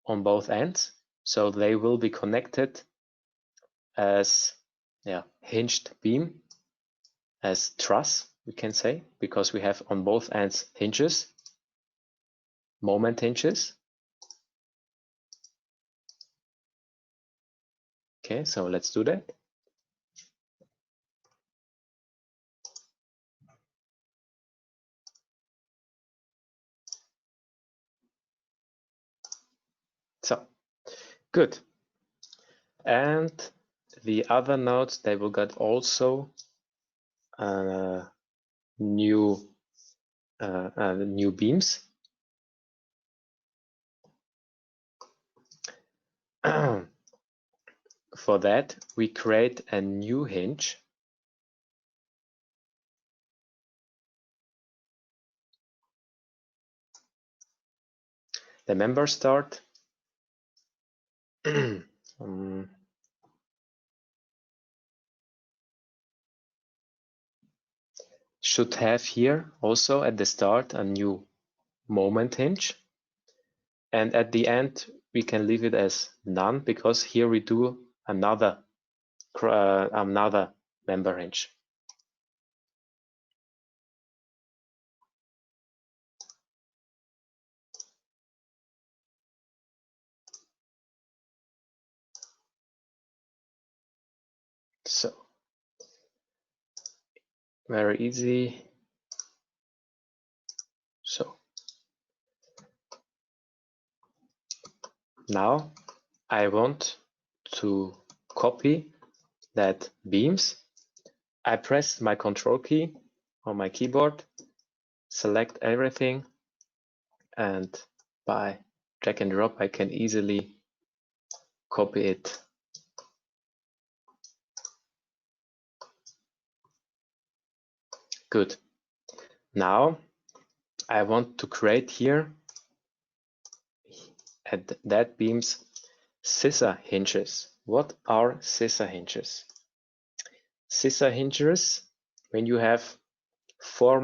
on both ends, so they will be connected as hinged beam, as truss, we can say, because we have on both ends hinges, moment hinges. Okay, so let's do that. So good. And the other nodes, they will get also new beams. For that, we create a new hinge. The member start should have here also at the start a new moment hinge, and at the end we can leave it as none because here we do another member hinge. So very easy. So now I want to copy that beams. I press my control key on my keyboard, select everything, and by drag and drop I can easily copy it. Good. Now I want to create here at that beams scissor hinges. What are scissor hinges? Scissor hinges, when you have four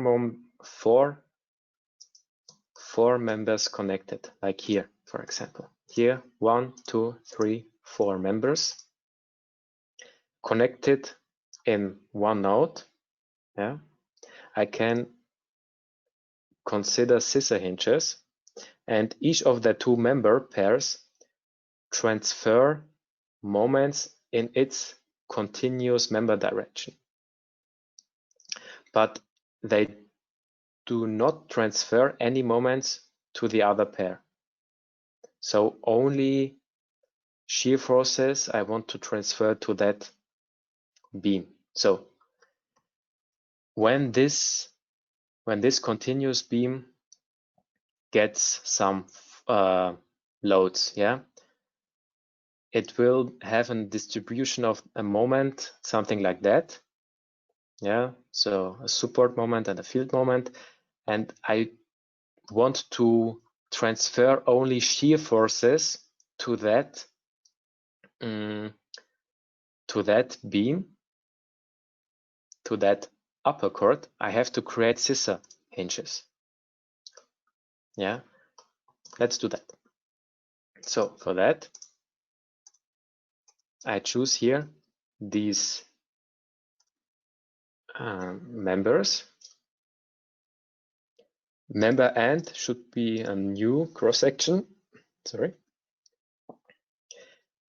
members connected, like here, for example. Here, 1, 2, 3, 4 members connected in one node. Yeah, I can consider scissor hinges, and each of the two member pairs transfer moments in its continuous member direction. But they do not transfer any moments to the other pair. So only shear forces I want to transfer to that beam. So when this continuous beam gets some loads, yeah, it will have a distribution of a moment, something like that. Yeah, so a support moment and a field moment, and I want to transfer only shear forces to that beam, to that upper chord. I have to create scissor hinges. Yeah, let's do that. So for that, I choose here these members. Member end should be a new cross section. Sorry.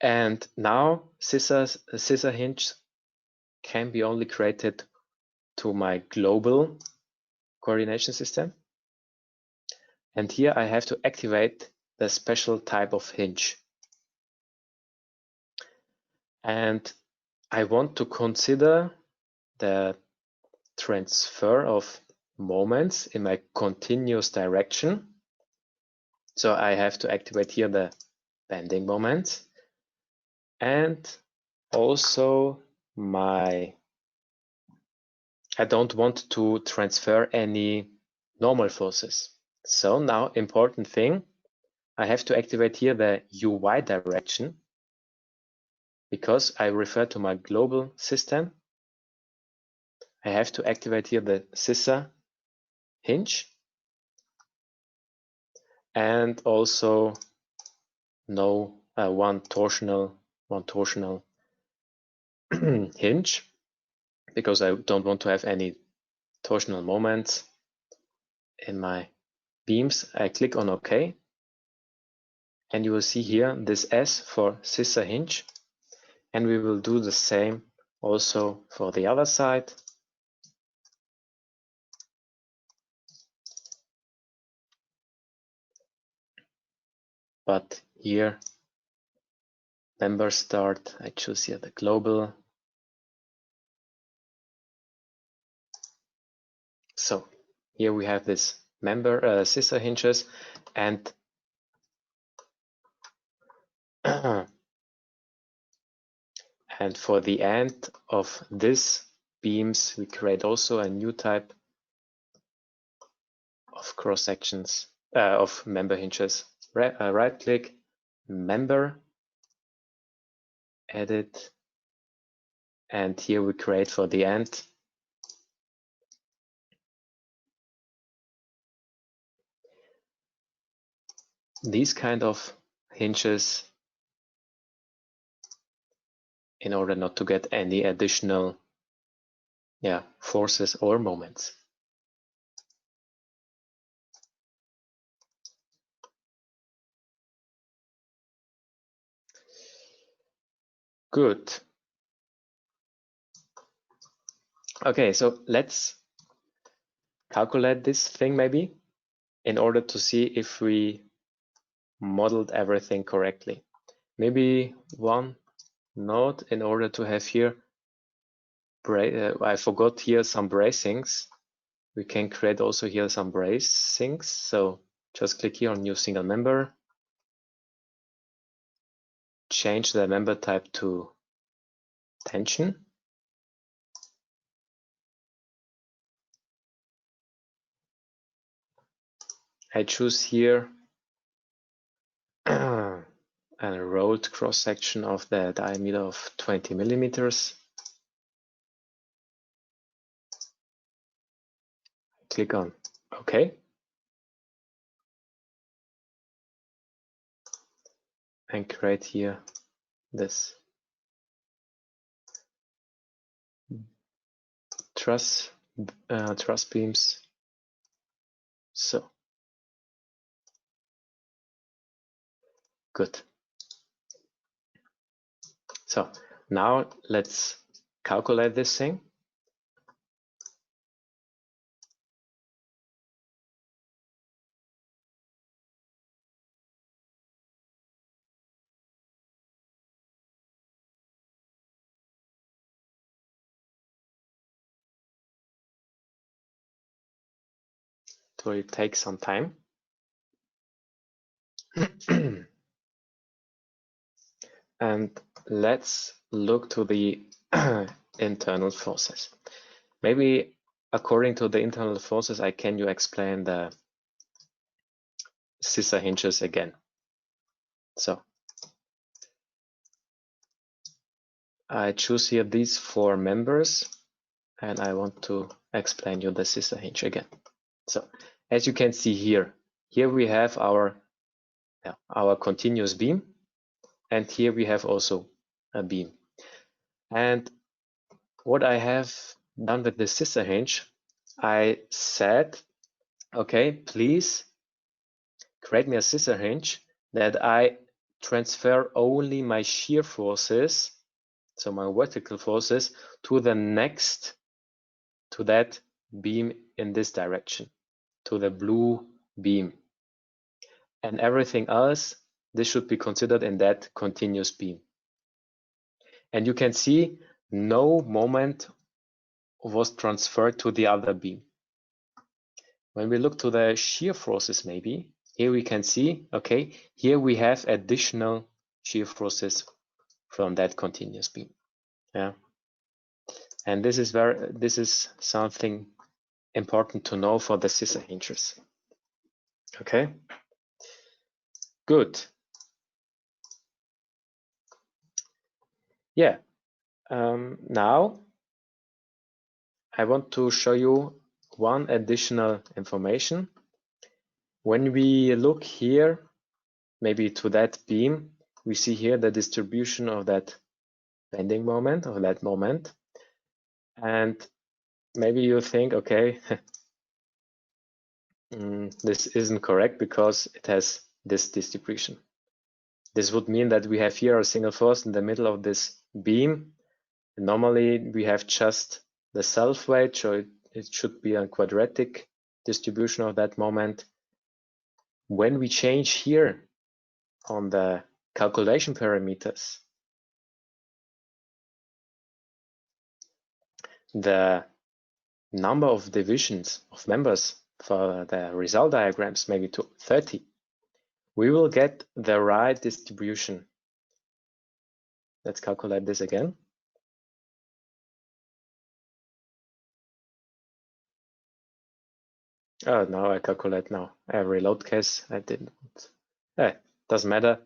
And now scissor hinge can be only created to my global coordination system. And here I have to activate the special type of hinge. And I want to consider the transfer of moments in my continuous direction. So I have to activate here the bending moments and also I don't want to transfer any normal forces. So now important thing, I have to activate here the UY direction because I refer to my global system. I have to activate here the scissor hinge and also one torsional hinge because I don't want to have any torsional moments in my beams. I click on OK, and you will see here this S for scissor hinge, and we will do the same also for the other side. But here, member start, I choose here the global. So here we have this member scissor hinges, and and for the end of this beams, we create also a new type of cross sections of member hinges. Right click, member, edit, and here we create for the end these kind of hinges in order not to get any additional forces or moments. Good. Okay, so let's calculate this thing maybe in order to see if we modeled everything correctly. Maybe one note in order to have here I forgot here some bracings. We can create also here some bracings. So just click here on new single member. Change the member type to tension. I choose here a rolled cross section of the diameter of 20 millimeters. Click on OK. And create here this truss beams. So good. So now let's calculate this thing. So it takes some time. And let's look to the internal forces. Maybe according to the internal forces, I can you explain the scissor hinges again. So I choose here these 4 members and I want to explain you the scissor hinge again. So as you can see here we have our continuous beam, and here we have also a beam. And what I have done with the scissor hinge, I said, okay, please create me a scissor hinge that I transfer only my shear forces, so my vertical forces, to that beam in this direction, to the blue beam. And everything else, this should be considered in that continuous beam. And you can see no moment was transferred to the other beam. When we look to the shear forces, maybe here we can see, okay, here we have additional shear forces from that continuous beam. Yeah, and this is something important to know for the scissor hinges. Okay, good. Yeah, now I want to show you one additional information. When we look here, maybe to that beam, we see here the distribution of that bending moment, of that moment. And maybe you think, okay, this isn't correct because it has this distribution. This would mean that we have here a single force in the middle of this beam. Normally we have just the self weight, so it should be a quadratic distribution of that moment. When we change here on the calculation parameters, the number of divisions of members for the result diagrams, maybe to 30, we will get the right distribution. Let's calculate this again. Oh, now I calculate now every load case. I didn't. Doesn't matter.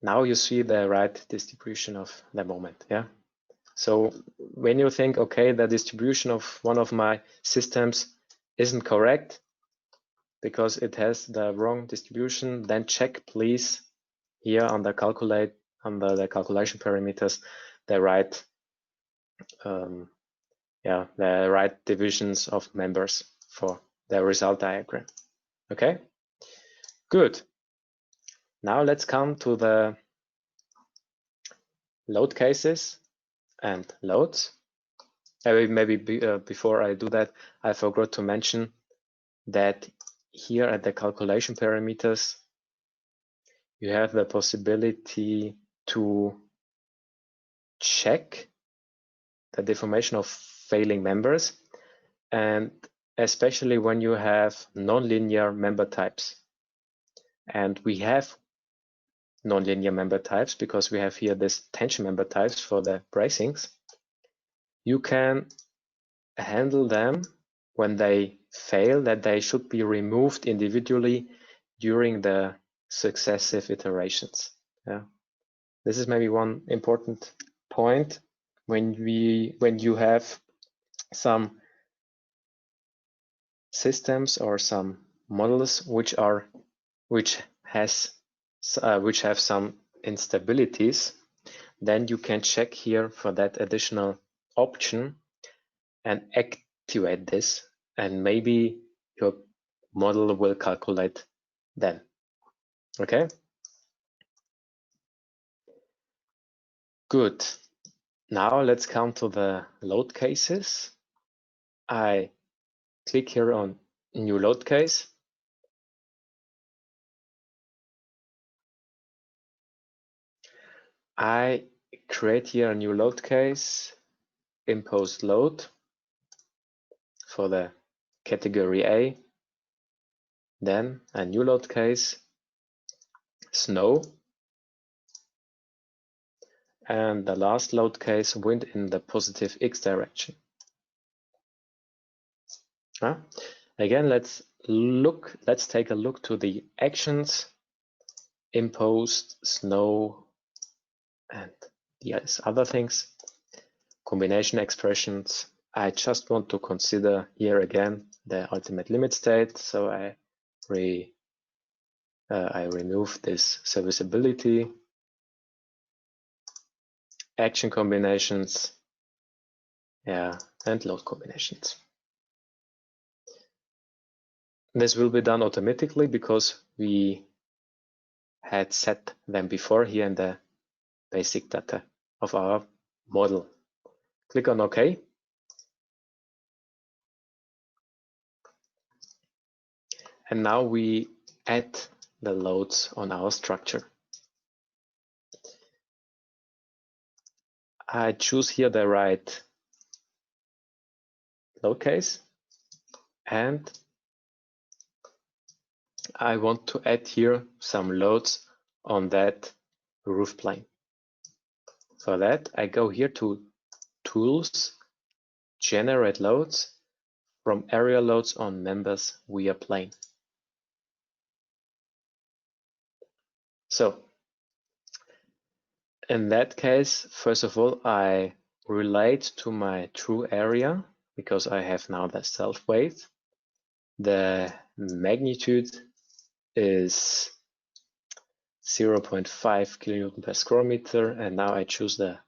Now you see the right distribution of the moment. Yeah. So when you think, okay, the distribution of one of my systems isn't correct because it has the wrong distribution, then check please here on the the calculation parameters the right the right divisions of members for the result diagram. Okay, good. Now let's come to the load cases and loads. maybe before I do that, I forgot to mention that here at the calculation parameters, you have the possibility to check the deformation of failing members, and especially when you have nonlinear member types. And we have nonlinear member types because we have here this tension member types for the bracings. You can handle them when they fail, that they should be removed individually during the successive iterations. Yeah, this is maybe one important point when you have some systems or some models which have some instabilities. Then you can check here for that additional option and activate this, and maybe your model will calculate then. Okay, good. Now let's come to the load cases. I click here on new load case. I create here a new load case, impose load for the category A, then a new load case, snow, and the last load case, wind in the positive X direction. Again, let's take a look to the actions, imposed, snow, and yes, other things, combination expressions. I just want to consider here again the ultimate limit state, so I remove this serviceability, action combinations, yeah, and load combinations. This will be done automatically because we had set them before here in the basic data of our model. Click on OK. And now we add the loads on our structure. I choose here the right load case, and I want to add here some loads on that roof plane. For that, I go here to Tools, Generate Loads from Area Loads on Members via Plane. So in that case, first of all, I relate to my true area because I have now the self weight. The magnitude is 0.5 kilonewton per square meter, and now I choose the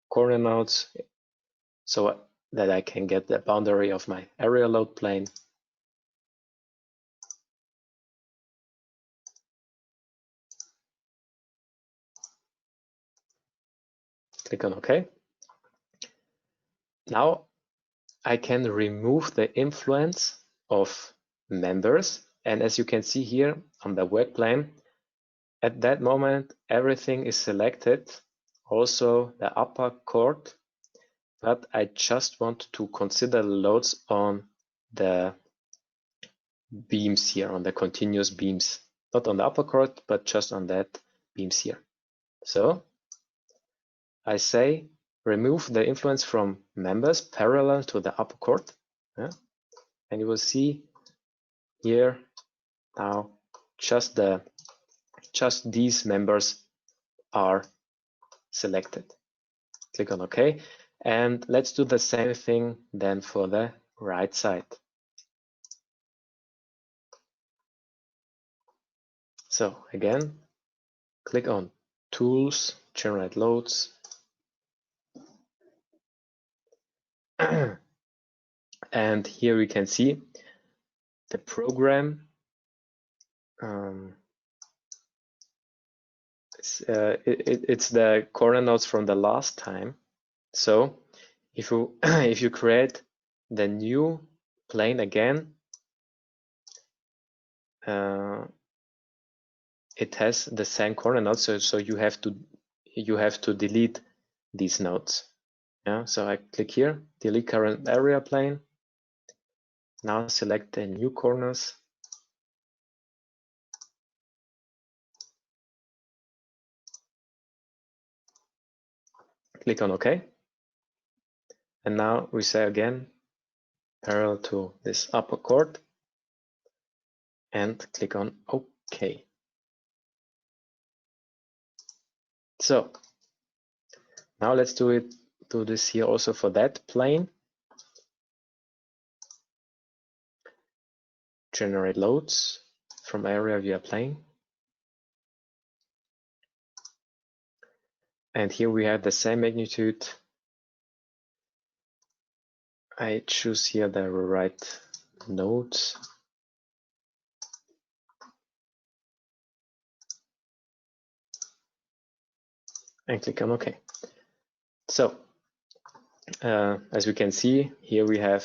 corner nodes so that I can get the boundary of my area load plane. Click on OK. Now I can remove the influence of members, and as you can see here on the work plane, at that moment everything is selected, also the upper chord, but I just want to consider the loads on the beams here, on the continuous beams, not on the upper chord, but just on that beams here. So I say remove the influence from members parallel to the upper chord, yeah? And you will see here now just these members are selected. Click on OK, and let's do the same thing then for the right side. So again, click on Tools, Generate Loads, and here we can see the program. It's the corner nodes from the last time. So if you if you create the new plane again, it has the same corner nodes, so you have to delete these nodes. Yeah, so I click here, delete current area plane. Now select the new corners. Click on OK. And now we say again, parallel to this upper chord, and click on OK. So now let's do this here also for that plane. Generate loads from area via plane. And here we have the same magnitude. I choose here the right nodes. And click on OK. So as we can see, here we have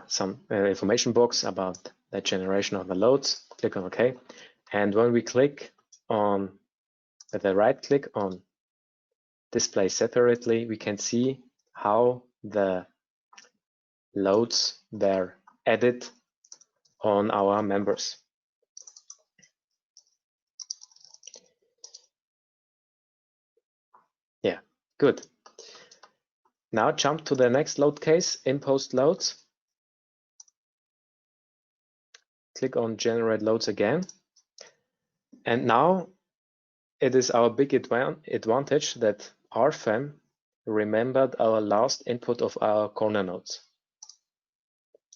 some information box about the generation of the loads. Click on OK. And when we click on the right click on display separately, we can see how the loads were added on our members. Yeah, good. Now jump to the next load case, impost loads. Click on generate loads again. And now it is our big advantage that RFEM remembered our last input of our corner nodes.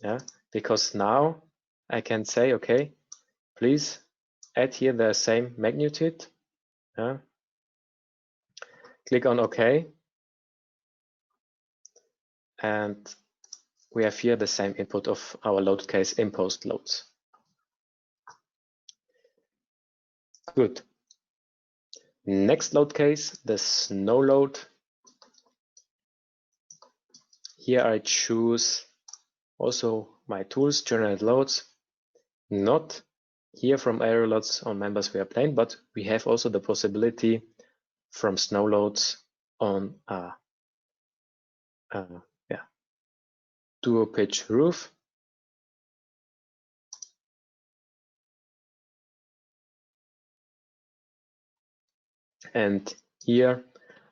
Yeah, because now I can say, okay, please add here the same magnitude. Yeah. Click on OK. And we have here the same input of our load case impost loads. Good. Next load case, the snow load. Here I choose also my tools, generate loads, not here from area loads on members via plane, but we have also the possibility from snow loads on dual pitch roof. And here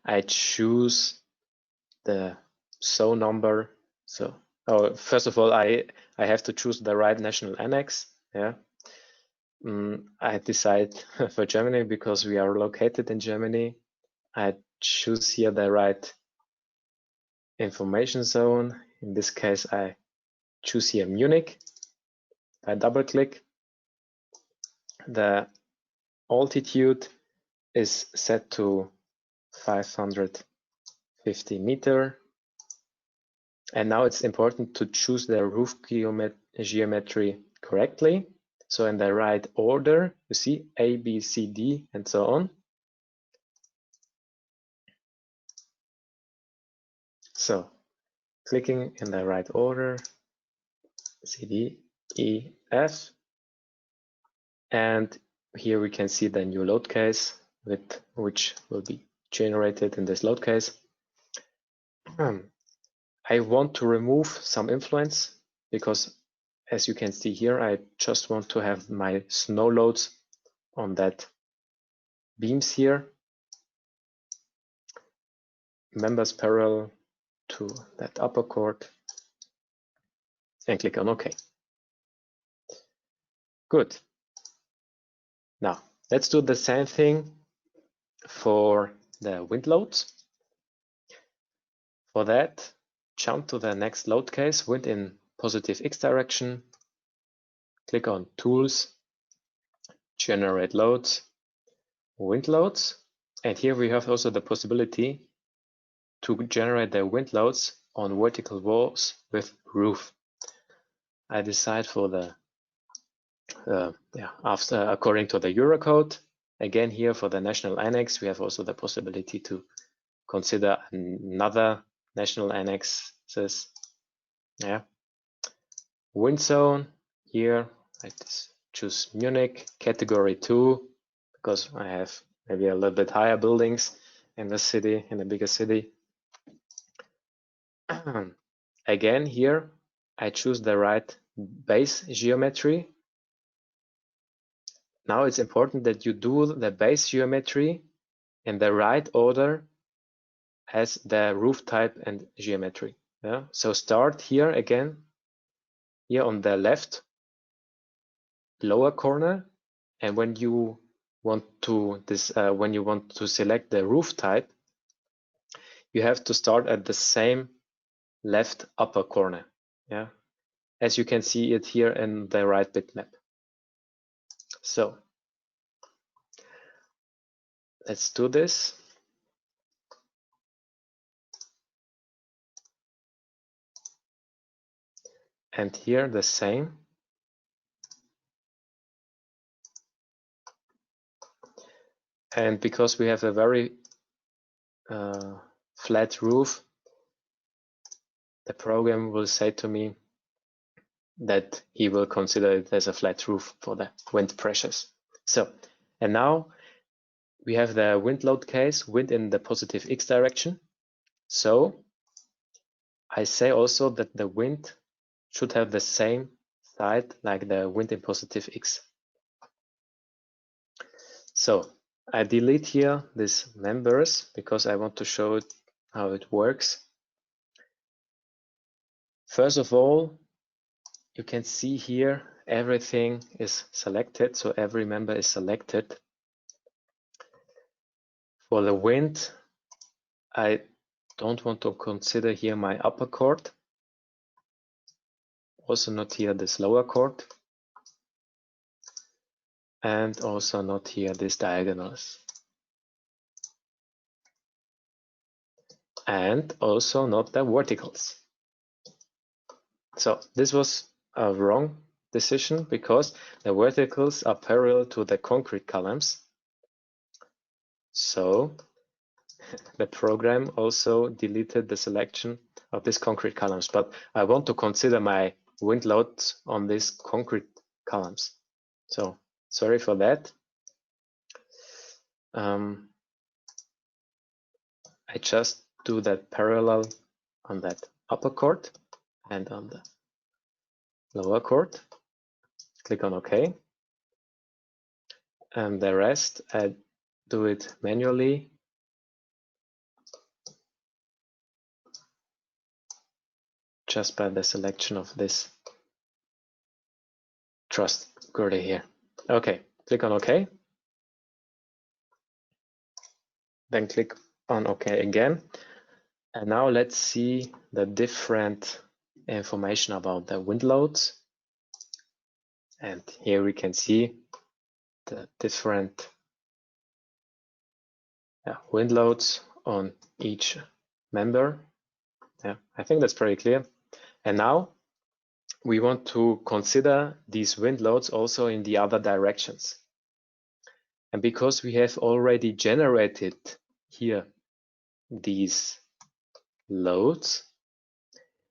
I choose the zone number. So first of all, I have to choose the right national annex. Yeah. I decide for Germany because we are located in Germany. I choose here the right information zone. In this case, I choose here Munich. I double click. The altitude is set to 550 meter. And now it's important to choose the roof geometry correctly. So in the right order, you see A, B, C, D, and so on. So clicking in the right order, C, D, E, F. And here we can see the new load case which will be generated in this load case. I want to remove some influence because, as you can see here, I just want to have my snow loads on that beams here. Members parallel to that upper chord, and click on OK. Good. Now let's do the same thing for the wind loads. For that, jump to the next load case, wind in positive X direction. Click on Tools, Generate Loads, Wind Loads. And here we have also the possibility to generate the wind loads on vertical walls with roof. I decide for the according to the Eurocode again, here for the national annex, we have also the possibility to consider another national annexes. Yeah. Wind zone here, I choose Munich, category 2, because I have maybe a little bit higher buildings in the city, in a bigger city. Again, here I choose the right base geometry. Now it's important that you do the base geometry in the right order as the roof type and geometry. Yeah? So start here again, here on the left lower corner, and when you want to select the roof type, you have to start at the same left upper corner. Yeah, as you can see it here in the right bitmap. So let's do this. And here the same. And because we have a very flat roof, the program will say to me that he will consider it as a flat roof for the wind pressures. So, and now we have the wind load case, wind in the positive X direction. So I say also that the wind should have the same side like the wind in positive X. So I delete here these members because I want to show it how it works. First of all, you can see here everything is selected, so every member is selected. For the wind, I don't want to consider here my upper chord, also not here this lower chord, and also not here these diagonals, and also not the verticals. So this was a wrong decision because the verticals are parallel to the concrete columns. So the program also deleted the selection of these concrete columns, but I want to consider my wind loads on these concrete columns. So sorry for that. I just do that parallel on that upper chord and on the lower chord. Click on OK. And the rest I do it manually. Just by the selection of this Truss Girder here. Okay, click on OK. Then click on OK again. And now let's see the different information about the wind loads. And here we can see the different wind loads on each member. Yeah, I think that's pretty clear. And now we want to consider these wind loads also in the other directions. And because we have already generated here these loads,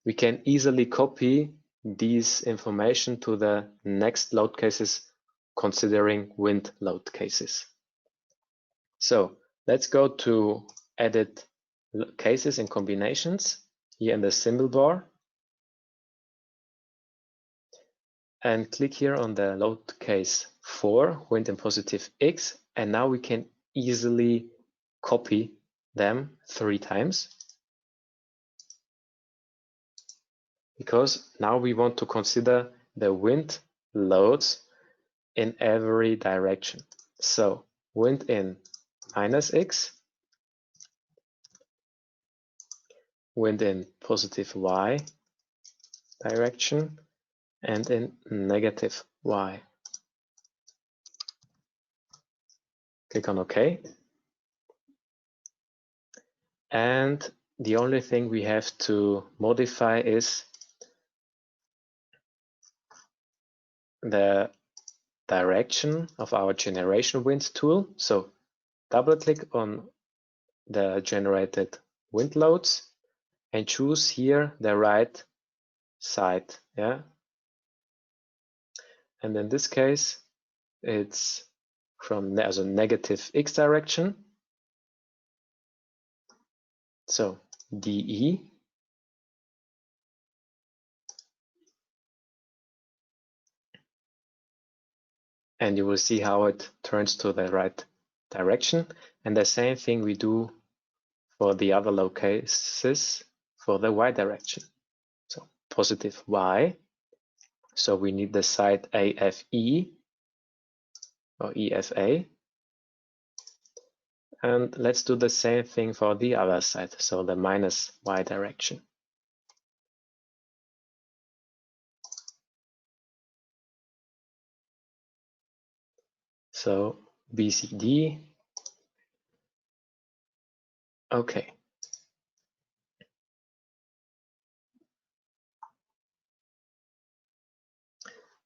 we can easily copy these information to the next load cases considering wind load cases. So let's go to edit cases and combinations here in the symbol bar and click here on the load case 4, wind in positive X, and now we can easily copy them 3 times. Because now we want to consider the wind loads in every direction. So wind in -X, wind in positive Y direction, and in negative Y. Click on OK. And the only thing we have to modify is the direction of our generation wind tool. So double click on the generated wind loads and choose here the right side. Yeah. And in this case, it's from as a negative X direction. So DE. And you will see how it turns to the right direction. And the same thing we do for the other locations for the Y direction. So positive Y. So we need the side AFE or EFA. And let's do the same thing for the other side, so the minus Y direction. So BCD. Okay.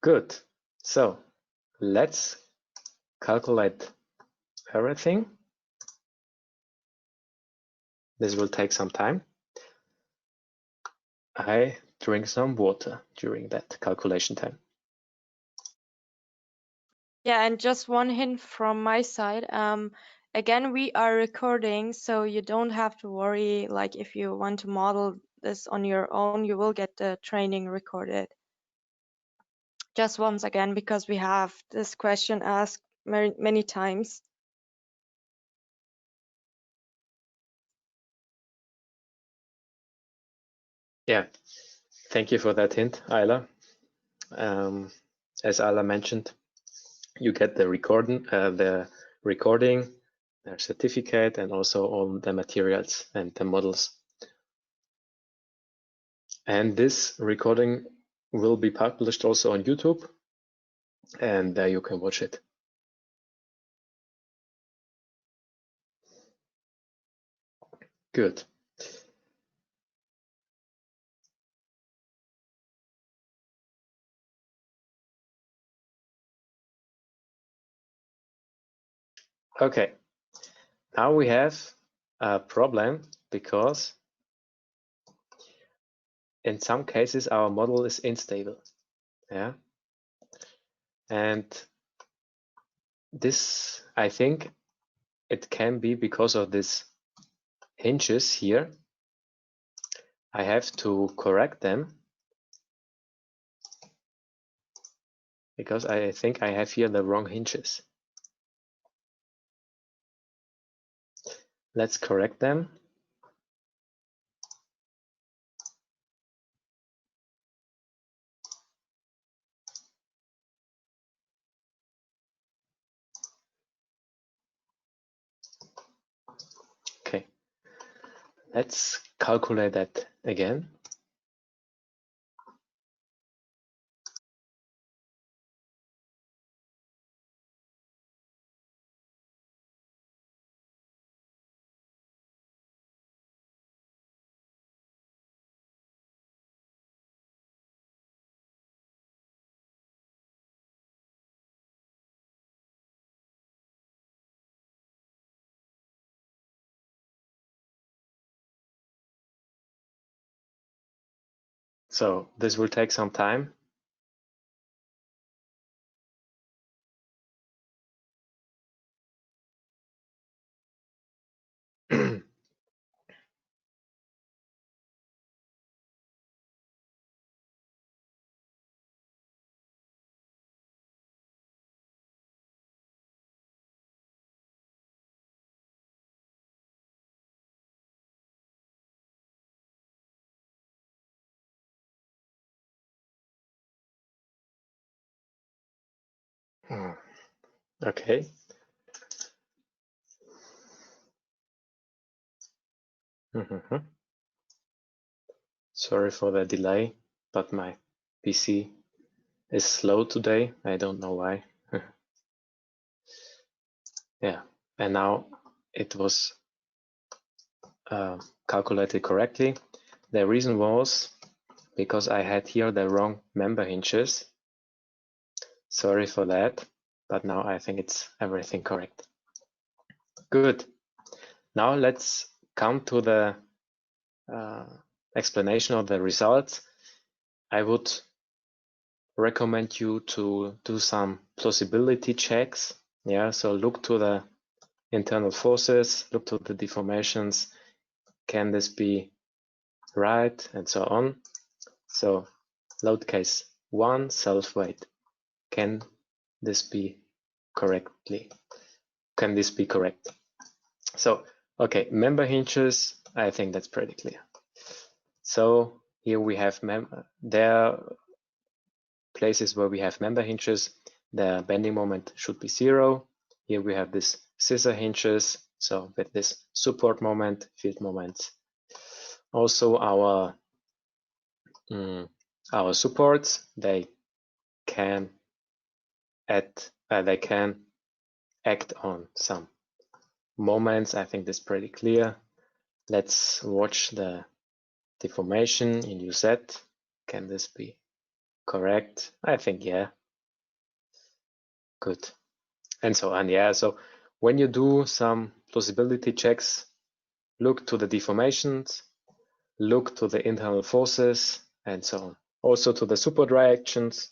Good. So let's calculate everything. This will take some time. I drink some water during that calculation time. Yeah, and just one hint from my side. Again, we are recording, so you don't have to worry. Like if you want to model this on your own, you will get the training recorded. Just once again, because we have this question asked many times. Yeah, thank you for that hint, Ayla. As Ayla mentioned, you get the recording, their certificate, and also all the materials and the models. And this recording will be published also on YouTube, and there you can watch it. Good. Okay, now we have a problem because in some cases our model is unstable. Yeah, and this, I think it can be because of this hinges here. I have to correct them because I think I have here the wrong hinges. Let's correct them. Okay, let's calculate that again. So this will take some time. Okay. Sorry for the delay, but my PC is slow today. I don't know why. Yeah, and now it was calculated correctly. The reason was because I had here the wrong member hinges. Sorry for that, but now I think it's everything correct. Good. Now let's come to the explanation of the results. I would recommend you to do some plausibility checks. Yeah, so look to the internal forces, look to the deformations. Can this be right? And so on. So load case 1, self-weight. Can this be correctly? Can this be correct? So, okay, member hinges, I think that's pretty clear. So here we have there are places where we have member hinges. The bending moment should be 0. Here we have this scissor hinges. So with this support moment, field moments. Also our supports, they can act on some moments. I think that's pretty clear. Let's watch the deformation in UZ. Can this be correct? I think, yeah. Good. And so on, yeah. So when you do some plausibility checks, look to the deformations, look to the internal forces, and so on. Also to the support reactions,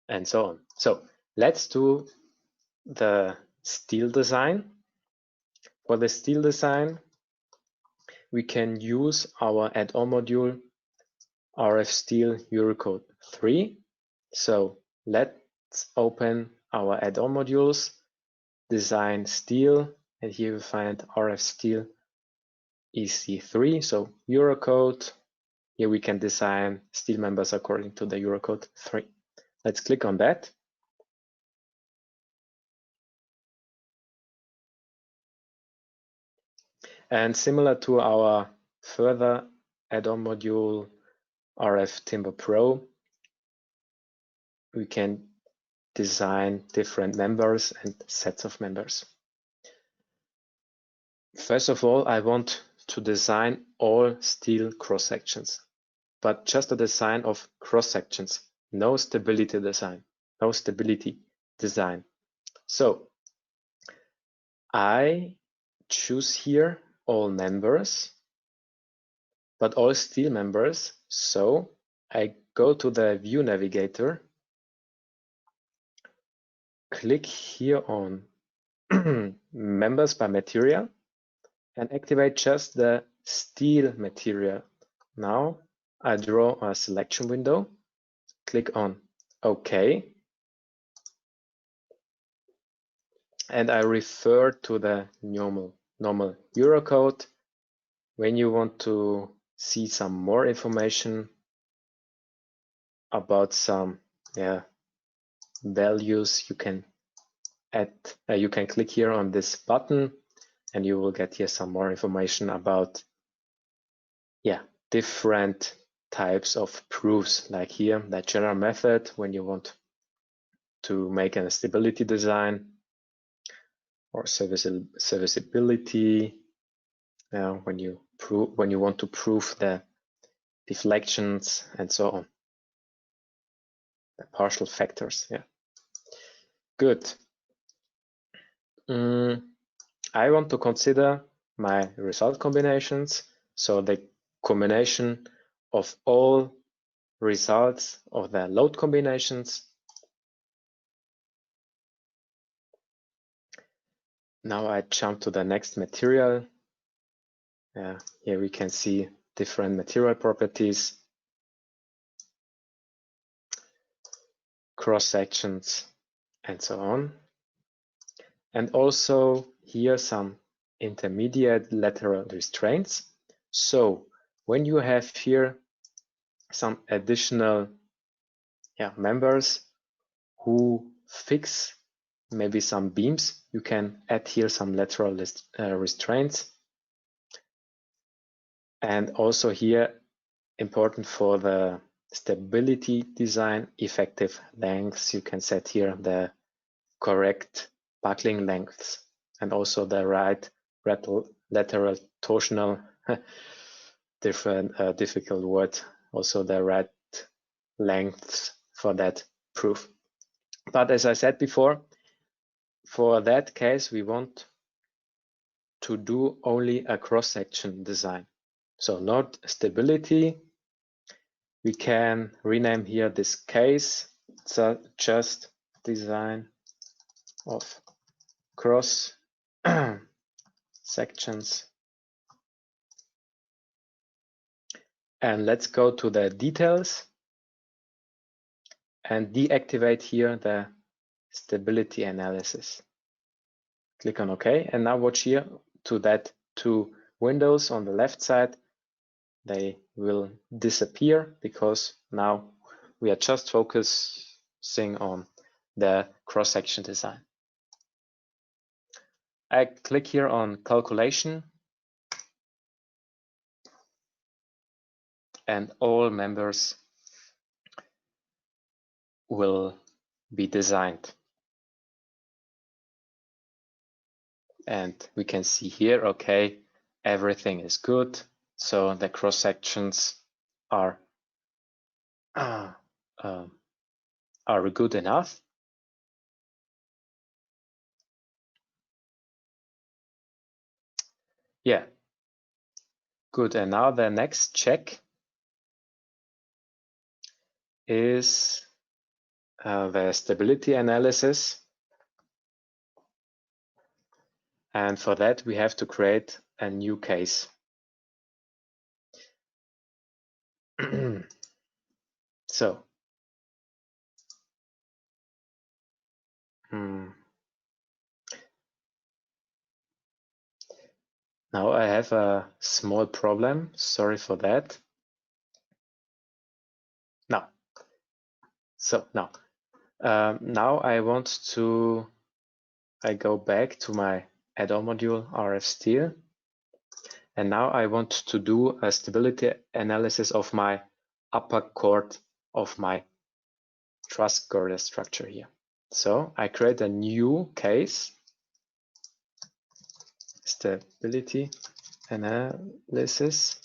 and so on. So let's do the steel design. For the steel design, we can use our add-on module RF Steel Eurocode 3. So let's open our add-on modules, design steel, and here we find RF Steel EC3, so Eurocode. Here we can design steel members according to the Eurocode 3. Let's click on that. And similar to our further add-on module RF Timber Pro, we can design different members and sets of members. First of all, I want to design all steel cross-sections, but just a design of cross-sections, no stability design, no stability design. So I choose here all members, but all steel members. So I go to the view navigator, click here on members by material, and activate just the steel material. Now I draw a selection window, click on OK, and I refer to the normal Eurocode. When you want to see some more information about some values, you can click here on this button, and you will get here some more information about different types of proofs, like here the general method when you want to make a stability design, or serviceability when you want to prove the deflections and so on, the partial factors. Good. I want to consider my result combinations, so the combination of all results of the load combinations. Now I jump to the next material. Here we can see different material properties, cross sections, and so on. And also here some intermediate lateral restraints. So when you have here some additional members who fix maybe some beams, you can add here some lateral restraints. And also here, important for the stability design, effective lengths, you can set here the correct buckling lengths, and also the right lateral torsional, difficult word, also the right lengths for that. proof. But as I said before, for that case, we want to do only a cross-section design. So not stability. We can rename here this case, so just design of cross sections. And let's go to the details and deactivate here the stability analysis. Click on OK, and now watch here to that two windows on the left side. They will disappear because now we are just focusing on the cross-section design. I click here on calculation, and all members will be designed. And we can see here, okay, everything is good. So the cross sections are good enough. Yeah, good. And now the next check is the stability analysis. And for that, we have to create a new case. So, now I have a small problem. Sorry for that. Now, now I want to, I go back to my add-on module RF steel. And now I want to do a stability analysis of my upper chord of my truss girder structure here. So I create a new case, stability analysis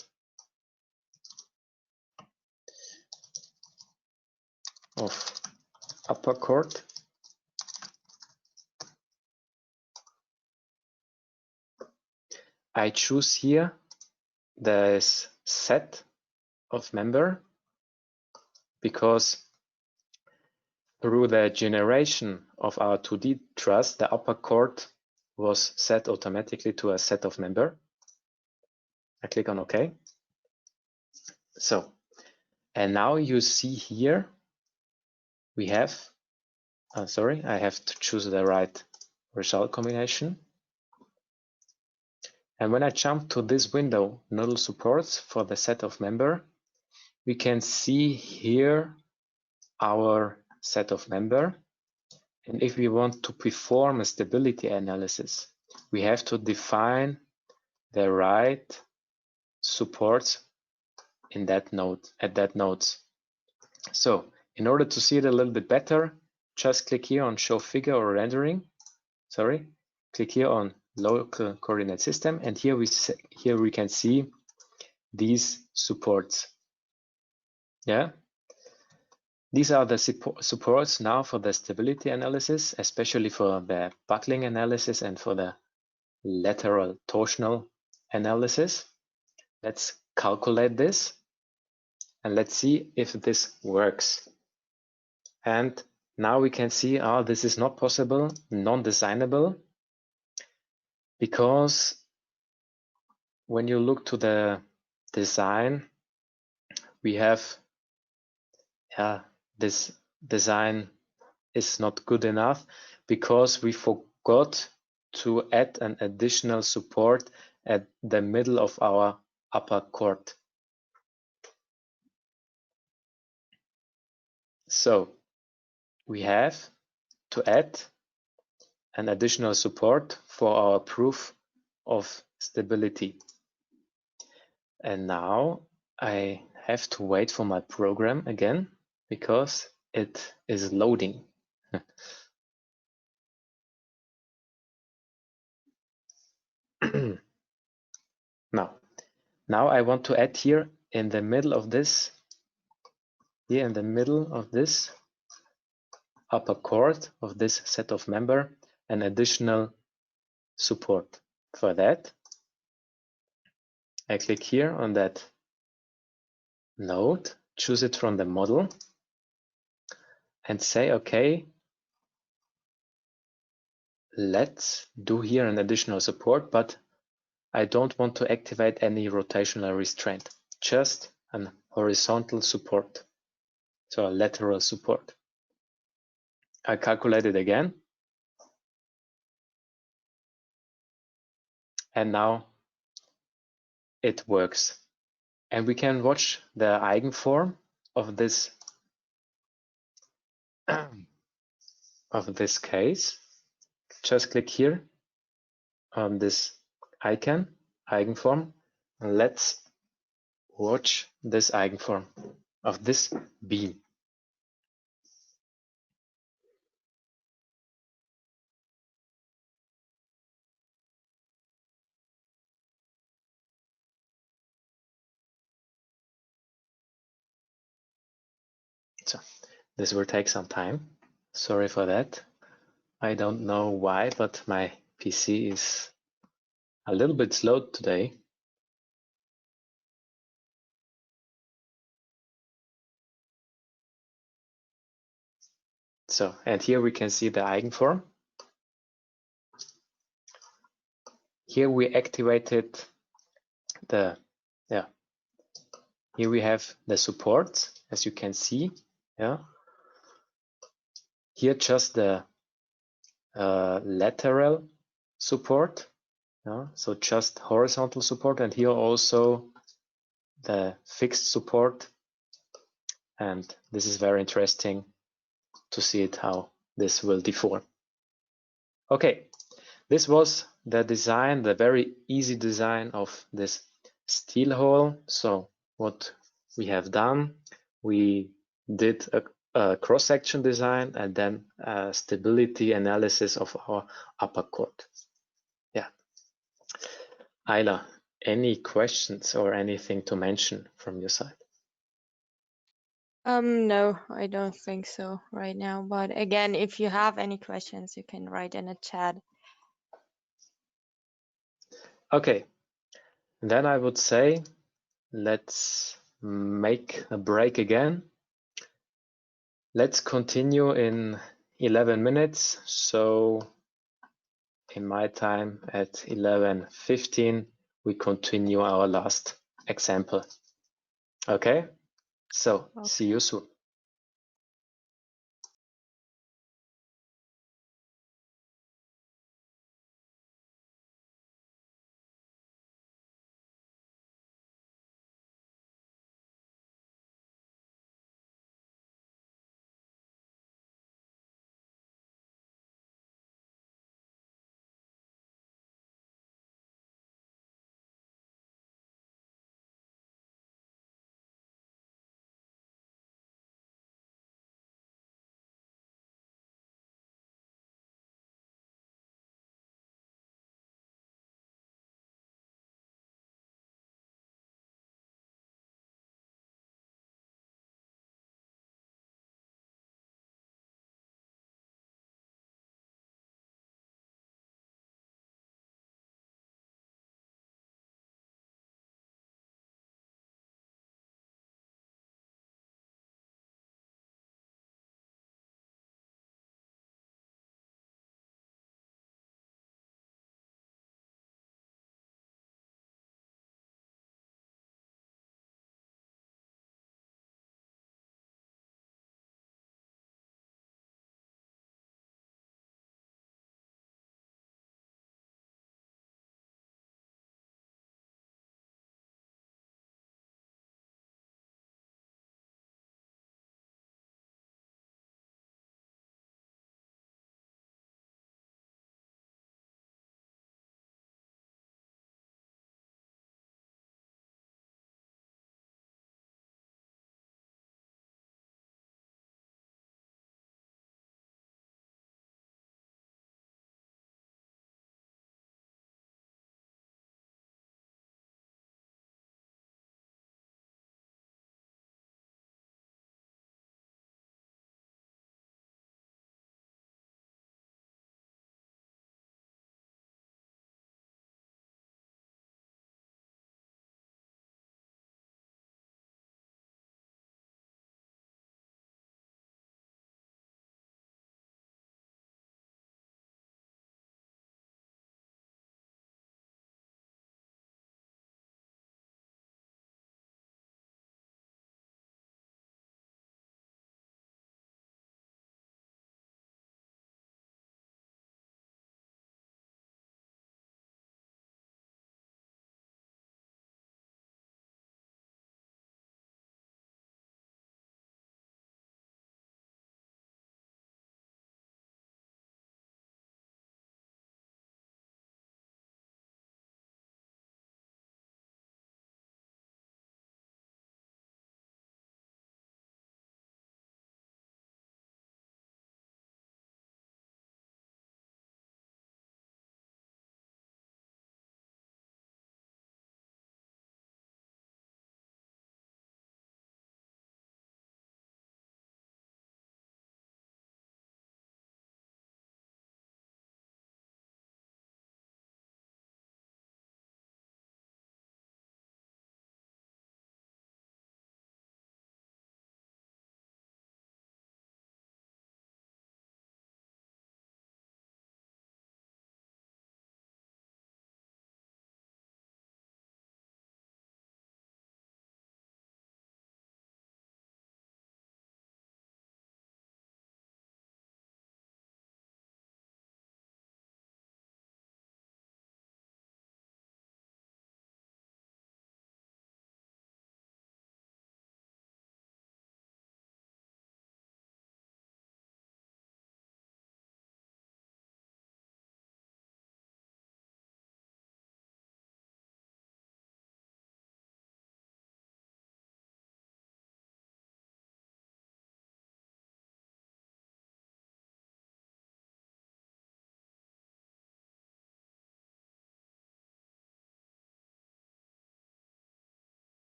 of upper chord. I choose here this set of member because through the generation of our 2D truss, the upper chord was set automatically to a set of member. I click on OK. So, and now you see here we have, sorry, I have to choose the right result combination. And when I jump to this window, nodal supports for the set of member, we can see here our set of member. And if we want to perform a stability analysis, we have to define the right supports in that node, at that nodes. So in order to see it a little bit better, just click here on show figure or rendering. Sorry, click here on local coordinate system, and here we can see these supports. Yeah, these are the supports now for the stability analysis, especially for the buckling analysis and for the lateral torsional analysis. Let's calculate this and let's see if this works. And now we can see, this is not possible, non-designable, because when you look to the design, we have, this design is not good enough because we forgot to add an additional support at the middle of our upper chord. So we have to add an additional support for our proof of stability. And now I have to wait for my program again because it is loading. Now I want to add here in the middle of this, upper chord of this set of member an additional support. For that, I click here on that node, choose it from the model, and say, okay, let's do here an additional support, but I don't want to activate any rotational restraint, just an horizontal support, so a lateral support. I calculate it again, and now it works. And we can watch the eigenform of this of this case. Just click here on this icon, eigenform, and let's watch this eigenform of this beam. So this will take some time. Sorry for that. I don't know why, but my PC is a little bit slow today. So, and here we can see the eigenform. Here we activated the, here we have the supports, as you can see, Here just the lateral support, so just horizontal support, and here also the fixed support. And this is very interesting to see it how this will deform. Okay, this was the design, the very easy design of this steel hole. So what we have done, we did a cross-section design and then a stability analysis of our upper chord. Yeah. Ayla, any questions or anything to mention from your side? No, I don't think so right now. But again, if you have any questions, you can write in a chat. Okay, then I would say let's make a break again. Let's continue in 11 minutes. So in my time at 11:15, we continue our last example. Okay, so see you soon.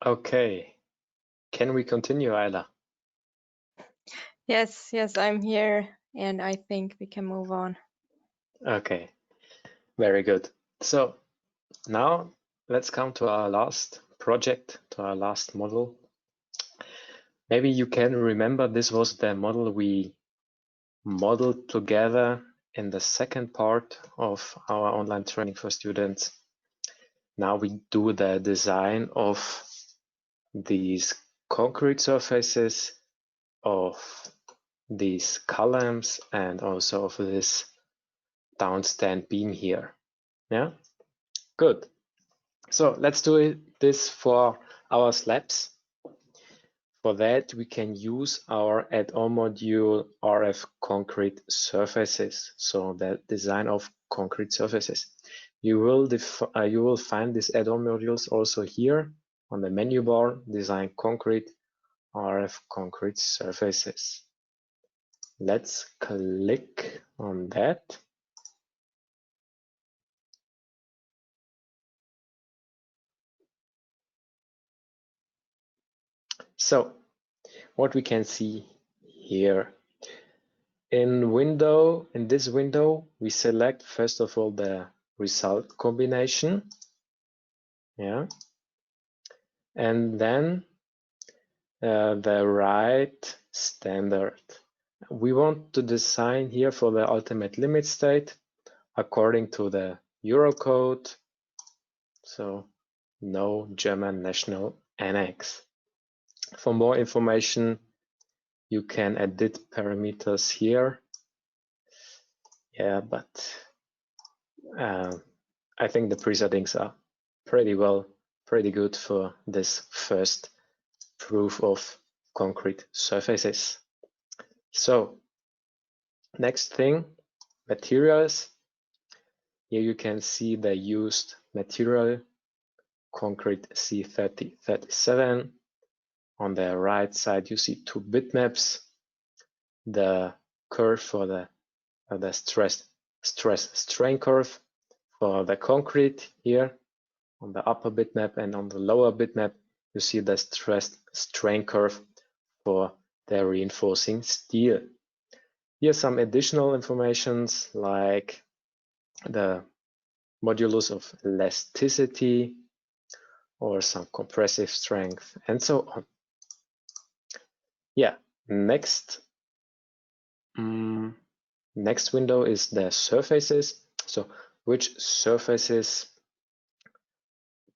Okay, can we continue, Ayla? Yes, I'm here, and I think we can move on. Okay, very good. So now let's come to our last project, to our last model. Maybe you can remember this was the model we modeled together in the second part of our online training for students. Now we do the design of these concrete surfaces, of these columns, and also of this downstand beam here. Yeah, good. So let's do this for our slabs. For that, we can use our add-on module RF concrete surfaces. So the design of concrete surfaces. You will find these add-on modules also here on the menu bar, design concrete, RF concrete surfaces. Let's click on that. So what we can see here in this window, we select first of all the result combination. Yeah. And then the right standard. We want to design here for the ultimate limit state according to the Eurocode. So no German national annex. For more information, you can edit parameters here. Yeah, but I think the presettings are pretty good for this first proof of concrete surfaces. So next thing, materials. Here you can see the used material, concrete C3037. On the right side, you see two bitmaps, the curve for the stress strain curve for the concrete here on the upper bitmap, and on the lower bitmap, you see the stress strain curve for the reinforcing steel. Here some additional informations like the modulus of elasticity or some compressive strength and so on. Yeah, next window is the surfaces. So which surfaces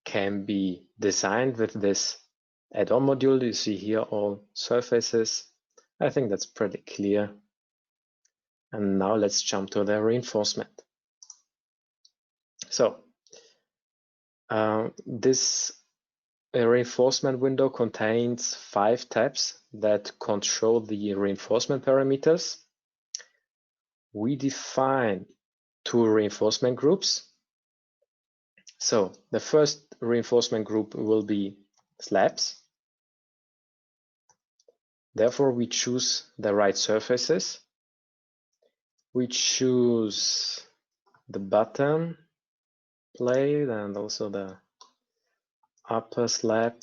can be designed with this add-on module? You see here all surfaces. I think that's pretty clear. And now let's jump to the reinforcement. So this reinforcement window contains 5 tabs that control the reinforcement parameters. We define 2 reinforcement groups. So the first reinforcement group will be slabs. Therefore, we choose the right surfaces. We choose the bottom plate and also the upper slab.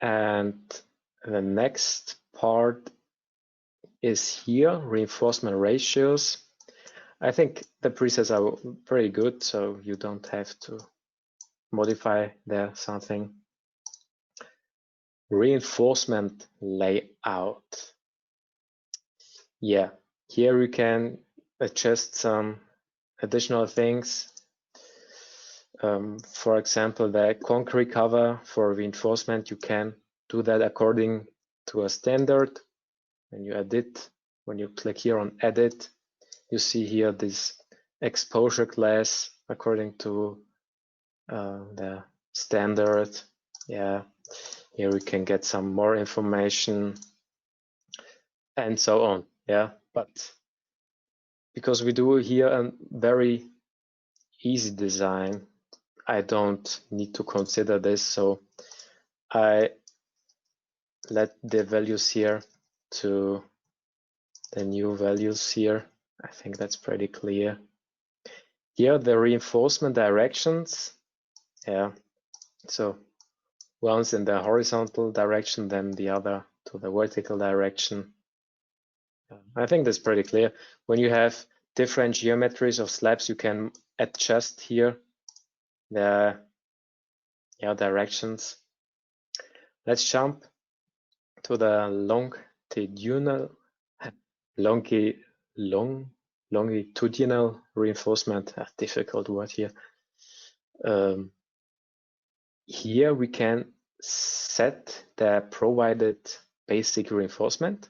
And the next part is here, reinforcement ratios. I think the presets are pretty good, so you don't have to modify there something. Reinforcement layout. Yeah, here we can adjust some additional things. For example, the concrete cover for reinforcement, you can do that according to a standard. When you click here on edit, you see here this exposure class according to the standard. Yeah, here we can get some more information and so on. Yeah, but because we do here a very easy design, I don't need to consider this, so I let the values here to the new values here. I think that's pretty clear. Here the reinforcement directions, yeah, so once in the horizontal direction, then the other to the vertical direction. I think that's pretty clear. When you have different geometries of slabs, you can adjust here the directions. Let's jump to the longitudinal reinforcement. A difficult word here. Here we can set the provided basic reinforcement.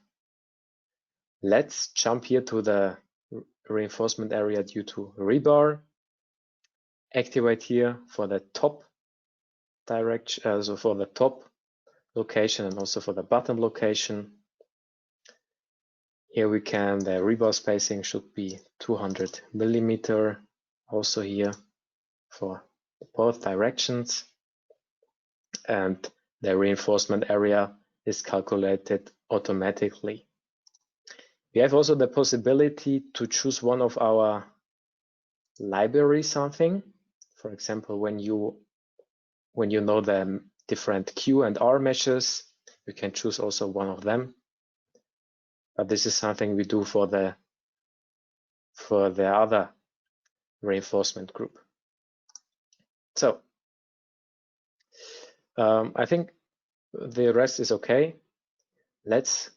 Let's jump here to the reinforcement area due to rebar. Activate here for the top direction, so for the top location and also for the bottom location. Here we can, the rebar spacing should be 200 millimeter. Also here for both directions. And the reinforcement area is calculated automatically. We have also the possibility to choose one of our library something. For example, when you know the different Q and R meshes, you can choose also one of them. But this is something we do for the other reinforcement group. So I think the rest is okay. Let's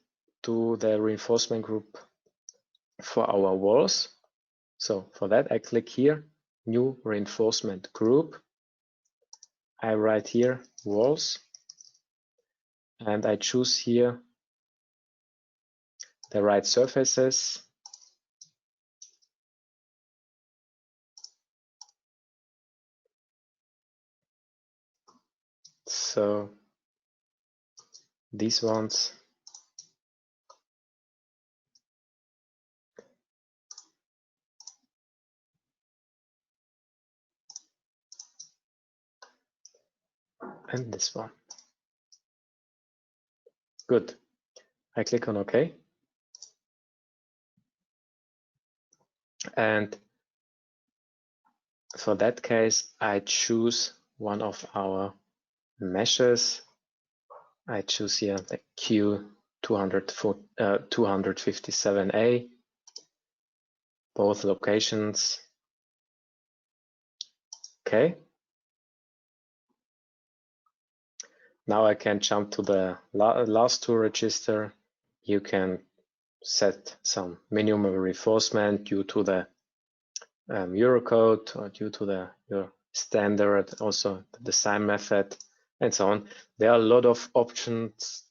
do the reinforcement group for our walls. So for that, I click here, new reinforcement group. I write here walls, and I choose here the right surfaces. So these ones. And this one. Good. I click on OK. And for that case, I choose one of our meshes. I choose here the Q257A, both locations. Okay. Now I can jump to the last two register. You can set some minimum reinforcement due to the Eurocode or due to your standard, also the design method, and so on. There are a lot of options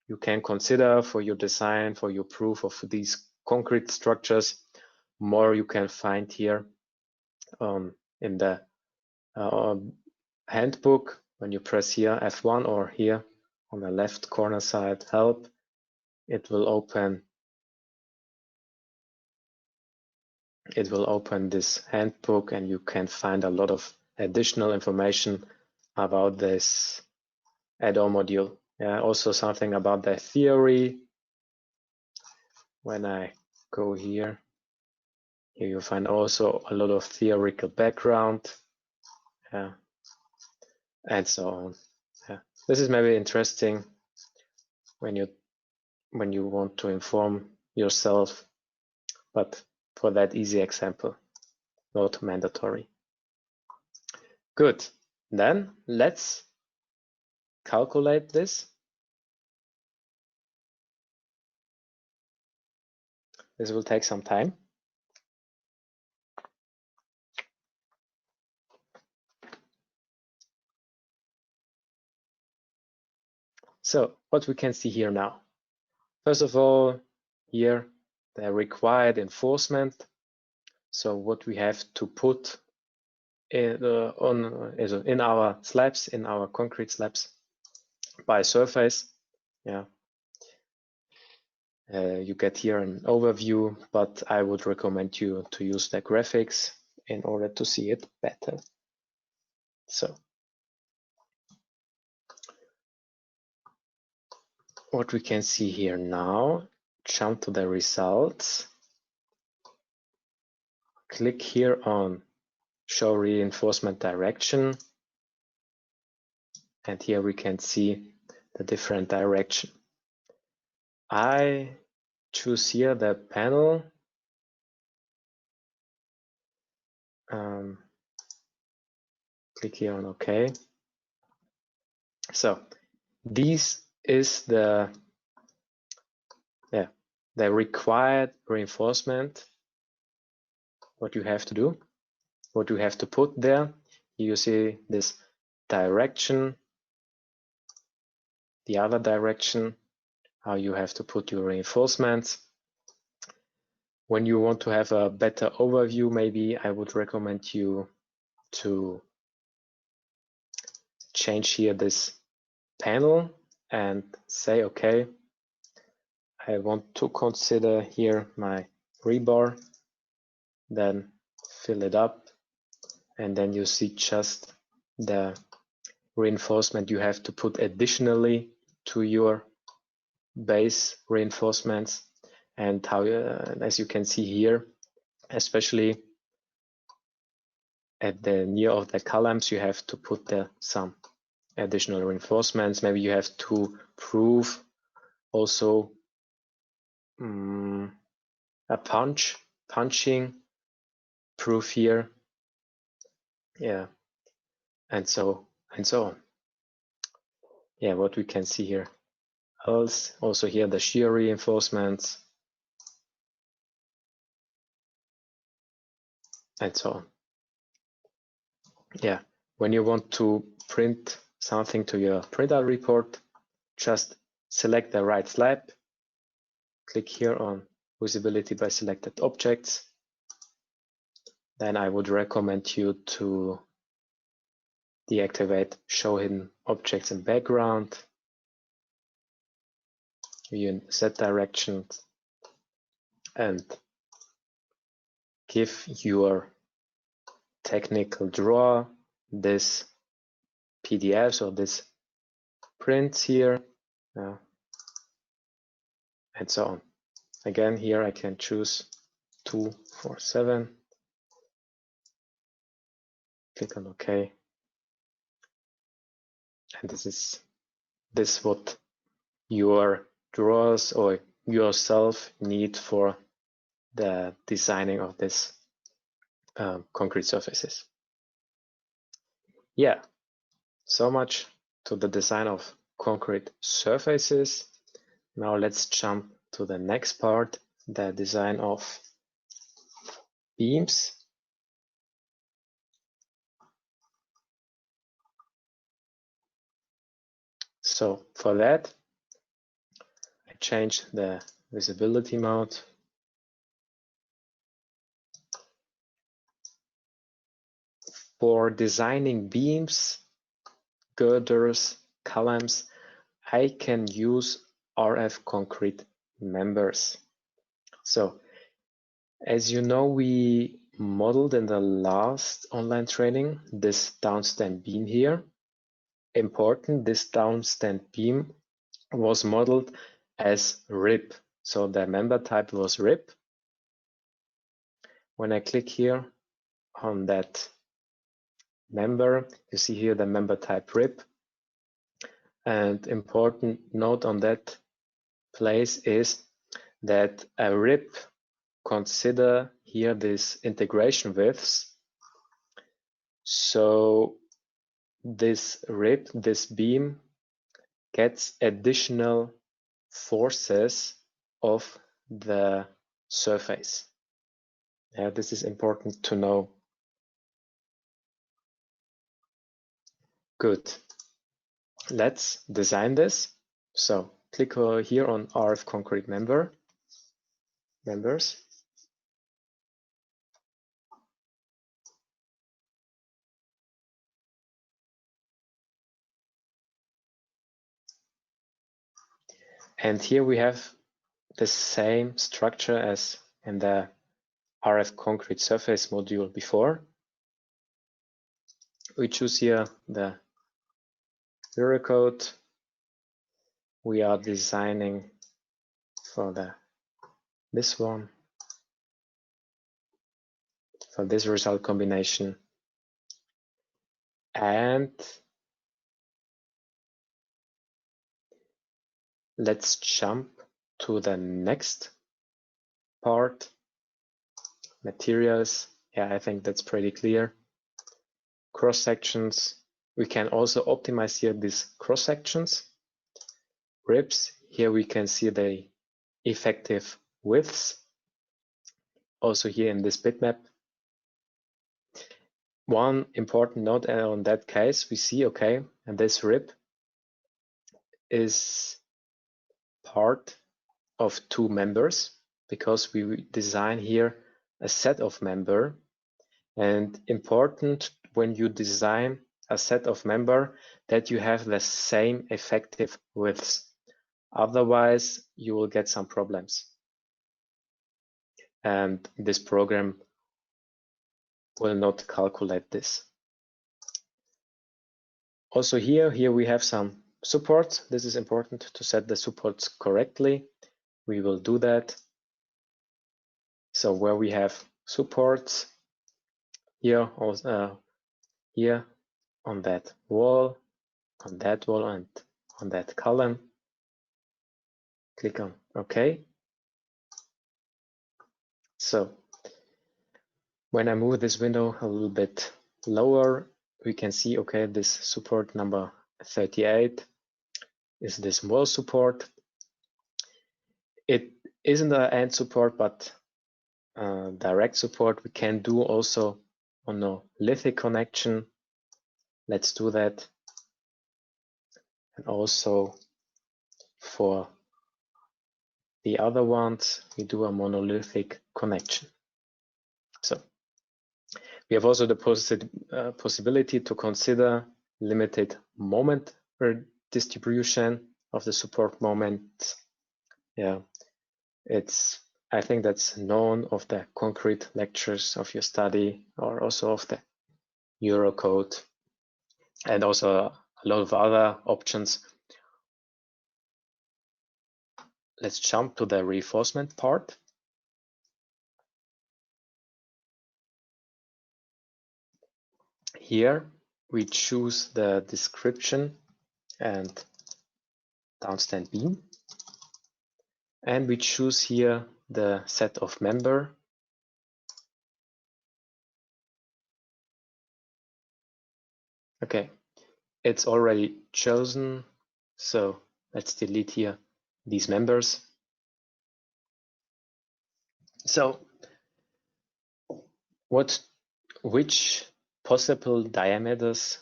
you can consider for your design, for your proof of these concrete structures. More you can find here in the handbook. When you press here F1 or here on the left corner side help, it will open this handbook, and you can find a lot of additional information about this add-on module. Also something about the theory. When I go here you'll find also a lot of theoretical background, and so on. This is maybe interesting when you want to inform yourself, but for that easy example, not mandatory. Good. Then let's calculate this. This will take some time. So what we can see here now. First of all, here the required enforcement. So what we have to put in our slabs, in our concrete slabs by surface. You get here an overview, but I would recommend you to use the graphics in order to see it better. So what we can see here now, jump to the results, click here on show reinforcement direction. And here we can see the different direction. I choose here the panel. Click here on OK. So this is the required reinforcement. What you have to do, what you have to put there. You see this direction, the other direction, how you have to put your reinforcements. When you want to have a better overview, maybe I would recommend you to change here this panel and say, okay, I want to consider here my rebar, then fill it up, and then you see just the reinforcement you have to put additionally to your base reinforcements, and how, as you can see here, especially at the near of the columns, you have to put there some additional reinforcements. Maybe you have to prove also a punching proof here, yeah, and so on. Yeah, what we can see here. Else, also here the shear reinforcements, and so on. Yeah, when you want to print something to your printout report, just select the right slab, click here on visibility by selected objects. Then I would recommend you to deactivate show hidden objects in background, view in Z direction, and give your technical drawer this PDF, so this prints here, and so on. Again, here I can choose 247, click on OK, and this is what your drawers or yourself need for the designing of this concrete surfaces. Yeah, so much to the design of concrete surfaces. Now let's jump to the next part, the design of beams. So for that, I change the visibility mode. For designing beams, girders, columns, I can use RF concrete members. So as you know, we modeled in the last online training this downstand beam here. Important, this downstand beam was modeled as rib. So the member type was rib. When I click here on that member, you see here the member type rib. And important note on that place is that a rib, consider here this integration widths. So this rib, this beam, gets additional forces of the surface. Yeah, this is important to know. Good. Let's design this. So click here on RF concrete members. And here we have the same structure as in the RF concrete surface module before. We choose here the Girder code. We are designing for this one, for this result combination. And let's jump to the next part, materials. Yeah, I think that's pretty clear. Cross sections. We can also optimize here these cross sections. Ribs, here we can see the effective widths. Also here in this bitmap. One important note on that case, we see, okay, and this rib is part of two members because we design here a set of member. And important when you design a set of member that you have the same effective widths. Otherwise, you will get some problems. And this program will not calculate this. Also here we have some supports. This is important to set the supports correctly. We will do that. So where we have supports here, also, here on that wall, and on that column, click on OK. So when I move this window a little bit lower, we can see, okay, this support number 38 is this wall support. It isn't an end support, but direct support we can do also on a lithic connection. Let's do that. And also for the other ones, we do a monolithic connection. So we have also the possibility to consider limited moment distribution of the support moment. Yeah, I think that's known of the concrete lectures of your study, or also of the Eurocode, and also a lot of other options. Let's jump to the reinforcement part. Here we choose the description and downstand beam, and we choose here the set of member. Okay, it's already chosen, so let's delete here these members. So which possible diameters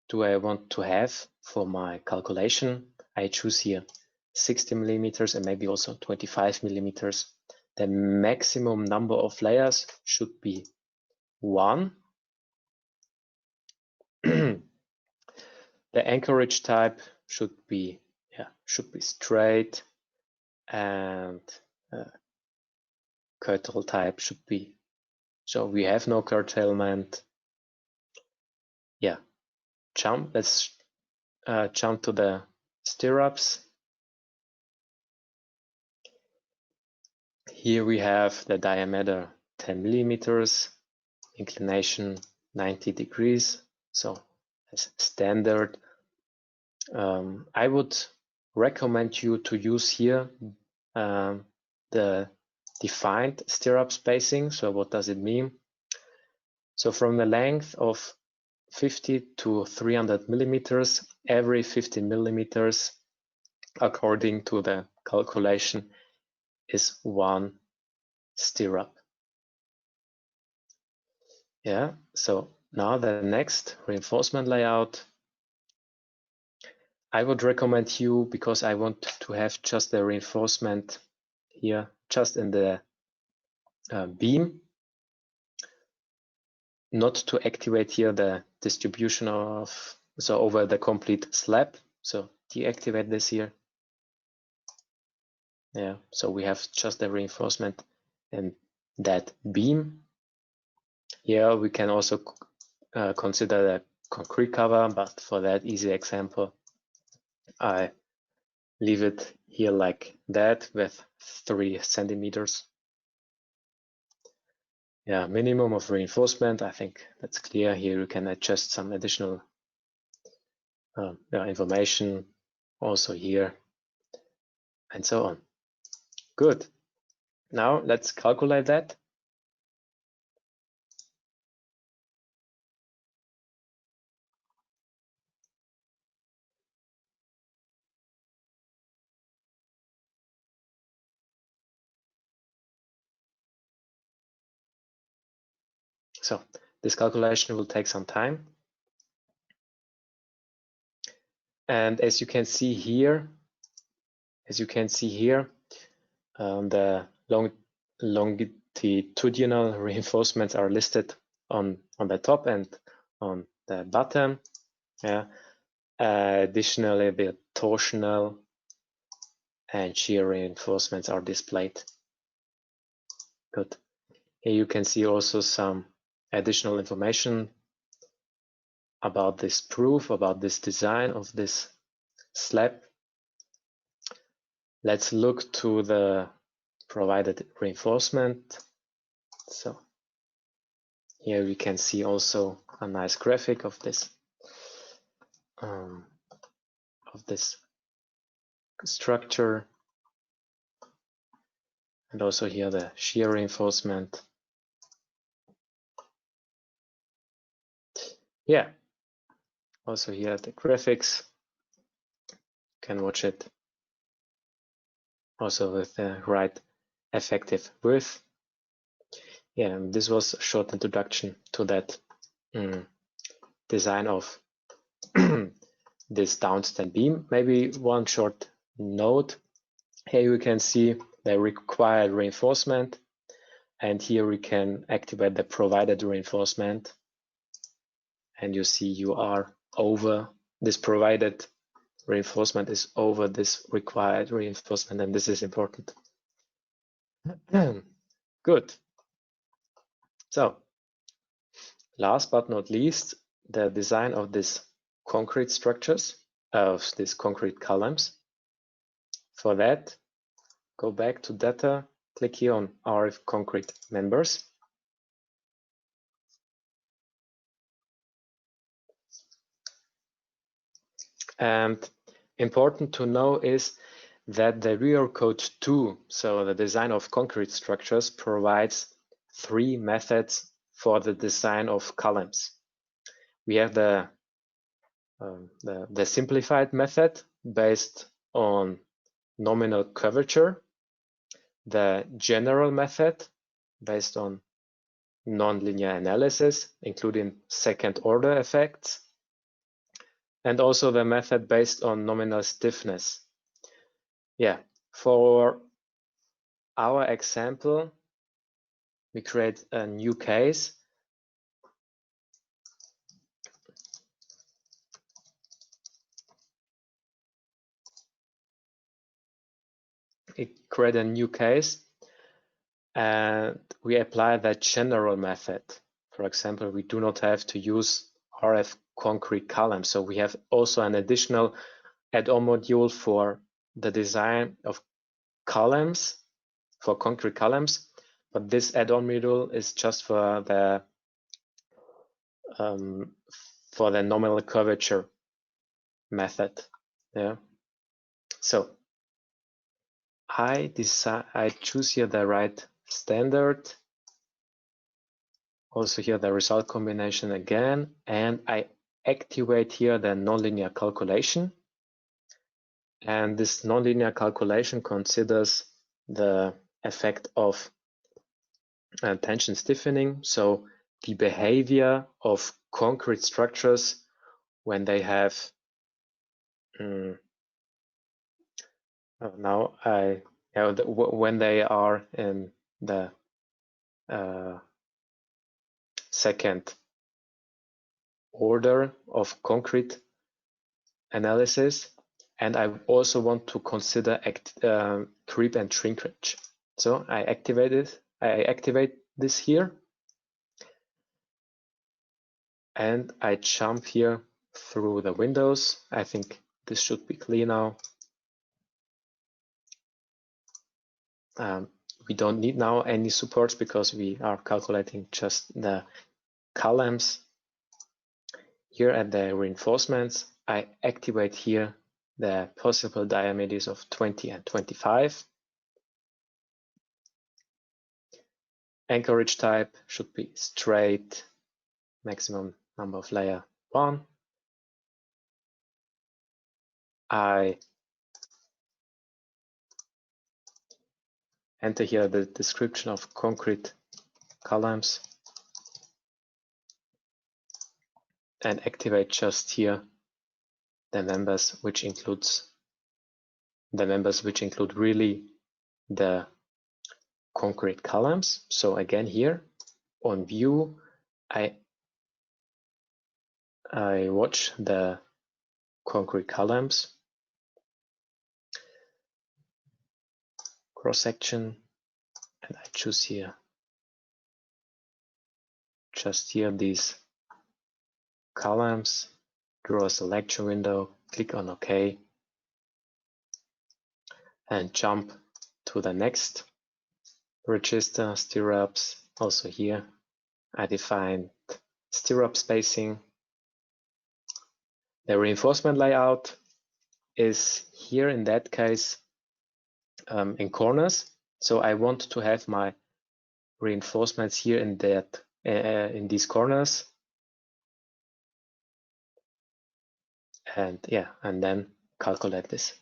do I want to have for my calculation? I choose here 60 millimeters and maybe also 25 millimeters. The maximum number of layers should be 1. The anchorage type should be straight, and curtail type should be, so we have no curtailment. Yeah, let's jump to the stirrups. Here we have the diameter 10 millimeters, inclination 90 degrees, so as standard. I would recommend you to use here the defined stirrup spacing. So what does it mean? So from the length of 50 to 300 millimeters, every 50 millimeters, according to the calculation, is 1 stirrup. Yeah, so now the next reinforcement layout. I would recommend you, because I want to have just the reinforcement here, just in the beam, not to activate here the distribution of, so over the complete slab. So deactivate this here. Yeah, so we have just the reinforcement in that beam. Here we can also consider the concrete cover, but for that easy example, I leave it here like that with 3 centimeters. minimum of reinforcement. I think that's clear. Here you can adjust some additional information also here, and so on. Good. Now let's calculate that. So this calculation will take some time. And as you can see here, the longitudinal reinforcements are listed on the top and on the bottom. Additionally, the torsional and shear reinforcements are displayed. Good. Here you can see also some additional information about this proof, about this design of this slab. Let's look to the provided reinforcement. So here we can see also a nice graphic of this structure, and also here the shear reinforcement. Yeah, also here the graphics, you can watch it also with the right effective width. Yeah, and this was a short introduction to that design of this downstand beam. Maybe one short note. Here you can see the required reinforcement, and here we can activate the provided reinforcement, and you see you are over this provided reinforcement is over this required reinforcement, and this is important. Good. So last but not least, the design of these concrete structures, of these concrete columns. For that, go back to data, click here on RF concrete members. And important to know is that the rear code 2, so the design of concrete structures, provides 3 methods for the design of columns. We have the simplified method based on nominal curvature, the general method based on nonlinear analysis, including second order effects, and also the method based on nominal stiffness. Yeah, for our example, we create a new case. We create a new case and we apply the general method. For example, we do not have to use RF concrete columns. So we have also an additional add-on module for the design of columns, for concrete columns. But this add-on module is just for the nominal curvature method. Yeah. So I choose here the right standard. Also here the result combination again, and I activate here the nonlinear calculation. And this nonlinear calculation considers the effect of tension stiffening, so the behavior of concrete structures when they have when they are in the second order of concrete analysis, and I also want to consider creep and shrinkage. So I activate this here, and I jump here through the windows. I think this should be clear now. we don't need now any supports because we are calculating just the columns. Here at the reinforcements, I activate here the possible diameters of 20 and 25. Anchorage type should be straight, maximum number of layer 1. I enter here the description of concrete columns and activate just here the members which include really the concrete columns. So again here on view, I watch the concrete columns, cross section, and I choose here just here these columns, draw a selection window, click on OK, and jump to the next register, stirrups. Also here I define stirrup spacing. The reinforcement layout is here in that case in corners. So I want to have my reinforcements here in that in these corners. And yeah, and then calculate this.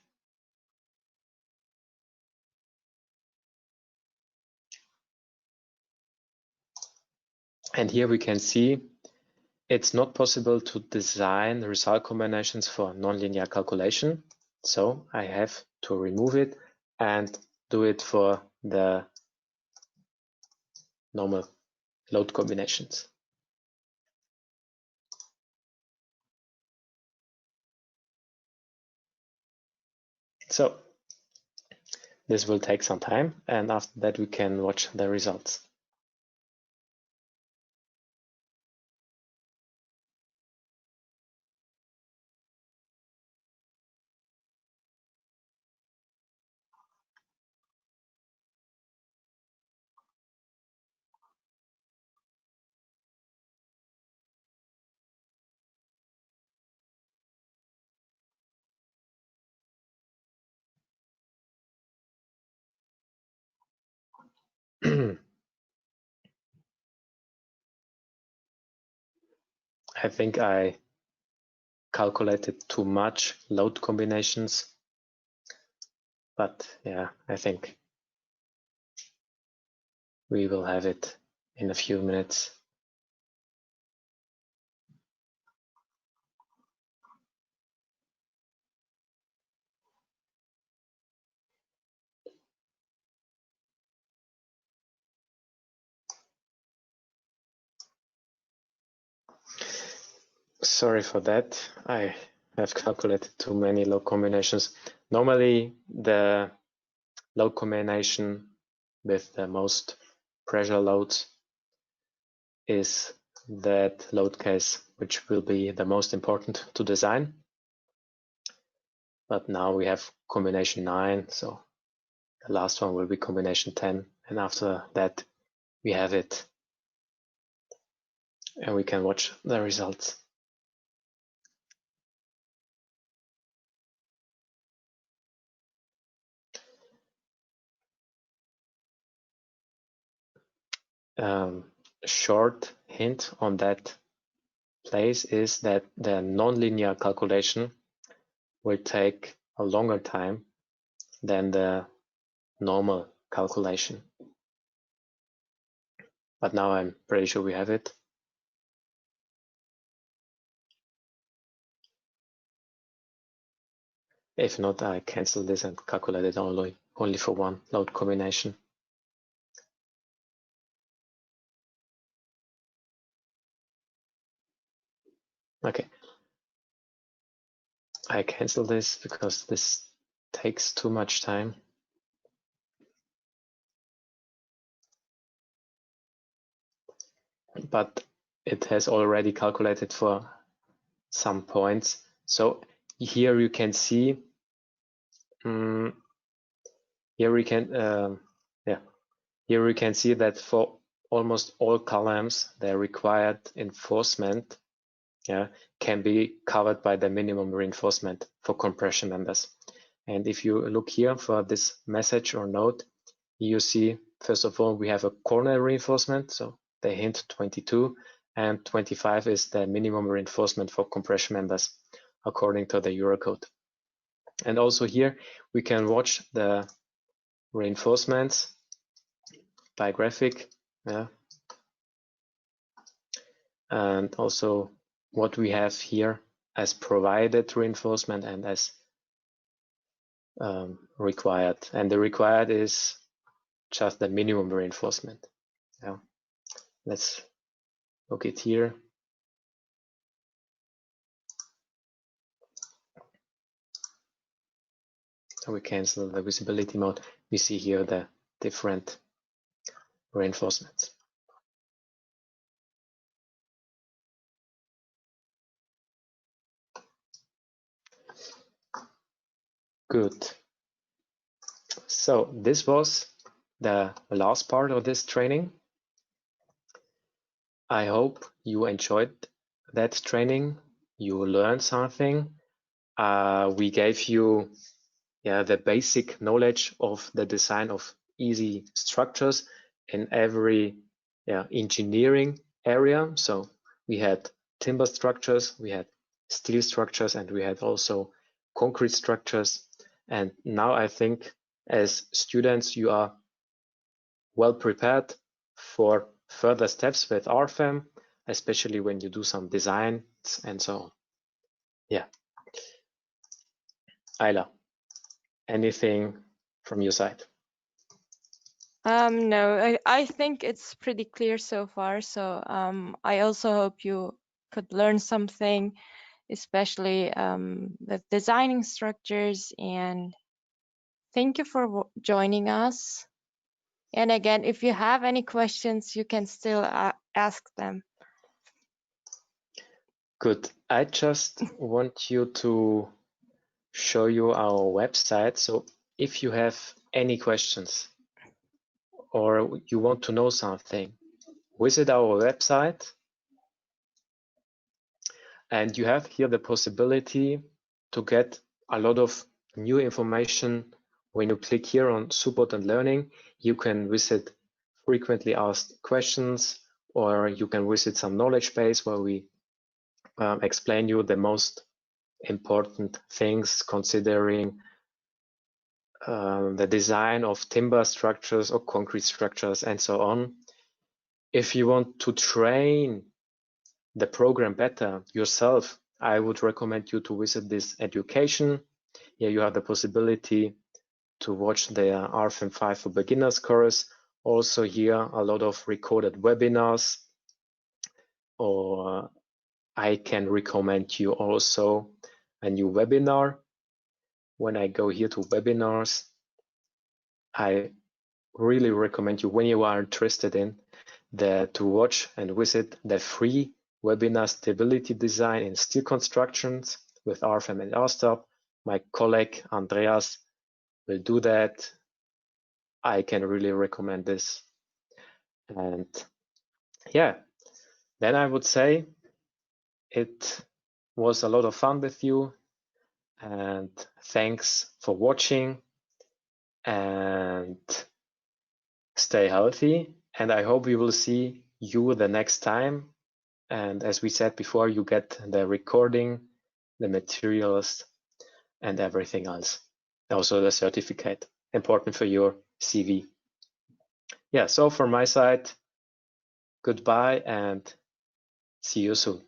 And here we can see it's not possible to design result combinations for nonlinear calculation. So I have to remove it and do it for the normal load combinations. So this will take some time, and after that we can watch the results. I think I calculated too much load combinations, but yeah, I think we will have it in a few minutes. Sorry for that. I have calculated too many load combinations. Normally, the load combination with the most pressure loads is that load case which will be the most important to design. But now we have combination 9, so the last one will be combination 10, and after that we have it and we can watch the results. Short hint on that place is that the nonlinear calculation will take a longer time than the normal calculation. But now I'm pretty sure we have it. If not, I cancel this and calculate it only for one load combination. Okay. I cancel this because this takes too much time. But it has already calculated for some points. So here you can see, here we can, yeah, Here we can see that for almost all columns, the required enforcement can be covered by the minimum reinforcement for compression members. And if you look here for this message or note, you see, first of all, we have a corner reinforcement, so the hint 22, and 25 is the minimum reinforcement for compression members according to the Eurocode. And also here we can watch the reinforcements by graphic, and also what we have here as provided reinforcement and as required. And the required is just the minimum reinforcement. Let's look it here. So we cancel the visibility mode. We see here the different reinforcements. Good. So this was the last part of this training. I hope you enjoyed that training. You learned something. We gave you the basic knowledge of the design of easy structures in every engineering area. So we had timber structures, we had steel structures, and we had also concrete structures. And now I think as students, you are well prepared for further steps with RFEM, especially when you do some designs and so on. Yeah. Ayla, anything from your side? No, I think it's pretty clear so far. So I also hope you could learn something, especially with designing structures. And thank you for joining us. And again, if you have any questions, you can still ask them. Good. I just want you to show you our website. So if you have any questions or you want to know something, visit our website. And you have here the possibility to get a lot of new information. When you click here on support and learning, you can visit frequently asked questions, or you can visit some knowledge base where we explain you the most important things considering the design of timber structures or concrete structures and so on. If you want to train the program better yourself, I would recommend you to visit this education. Here you have the possibility to watch the RFEM 5 for Beginners course. Also here, a lot of recorded webinars, or I can recommend you also a new webinar. When I go here to webinars, I really recommend you, when you are interested in to watch and visit the free webinar Stability Design in Steel Constructions with RFEM and RSTOP. My colleague Andreas will do that. I can really recommend this. And yeah, then I would say it was a lot of fun with you, and thanks for watching, and stay healthy. And I hope we will see you the next time. And as we said before, you get the recording, the materials, and everything else. Also the certificate, important for your CV. Yeah, so from my side, goodbye and see you soon.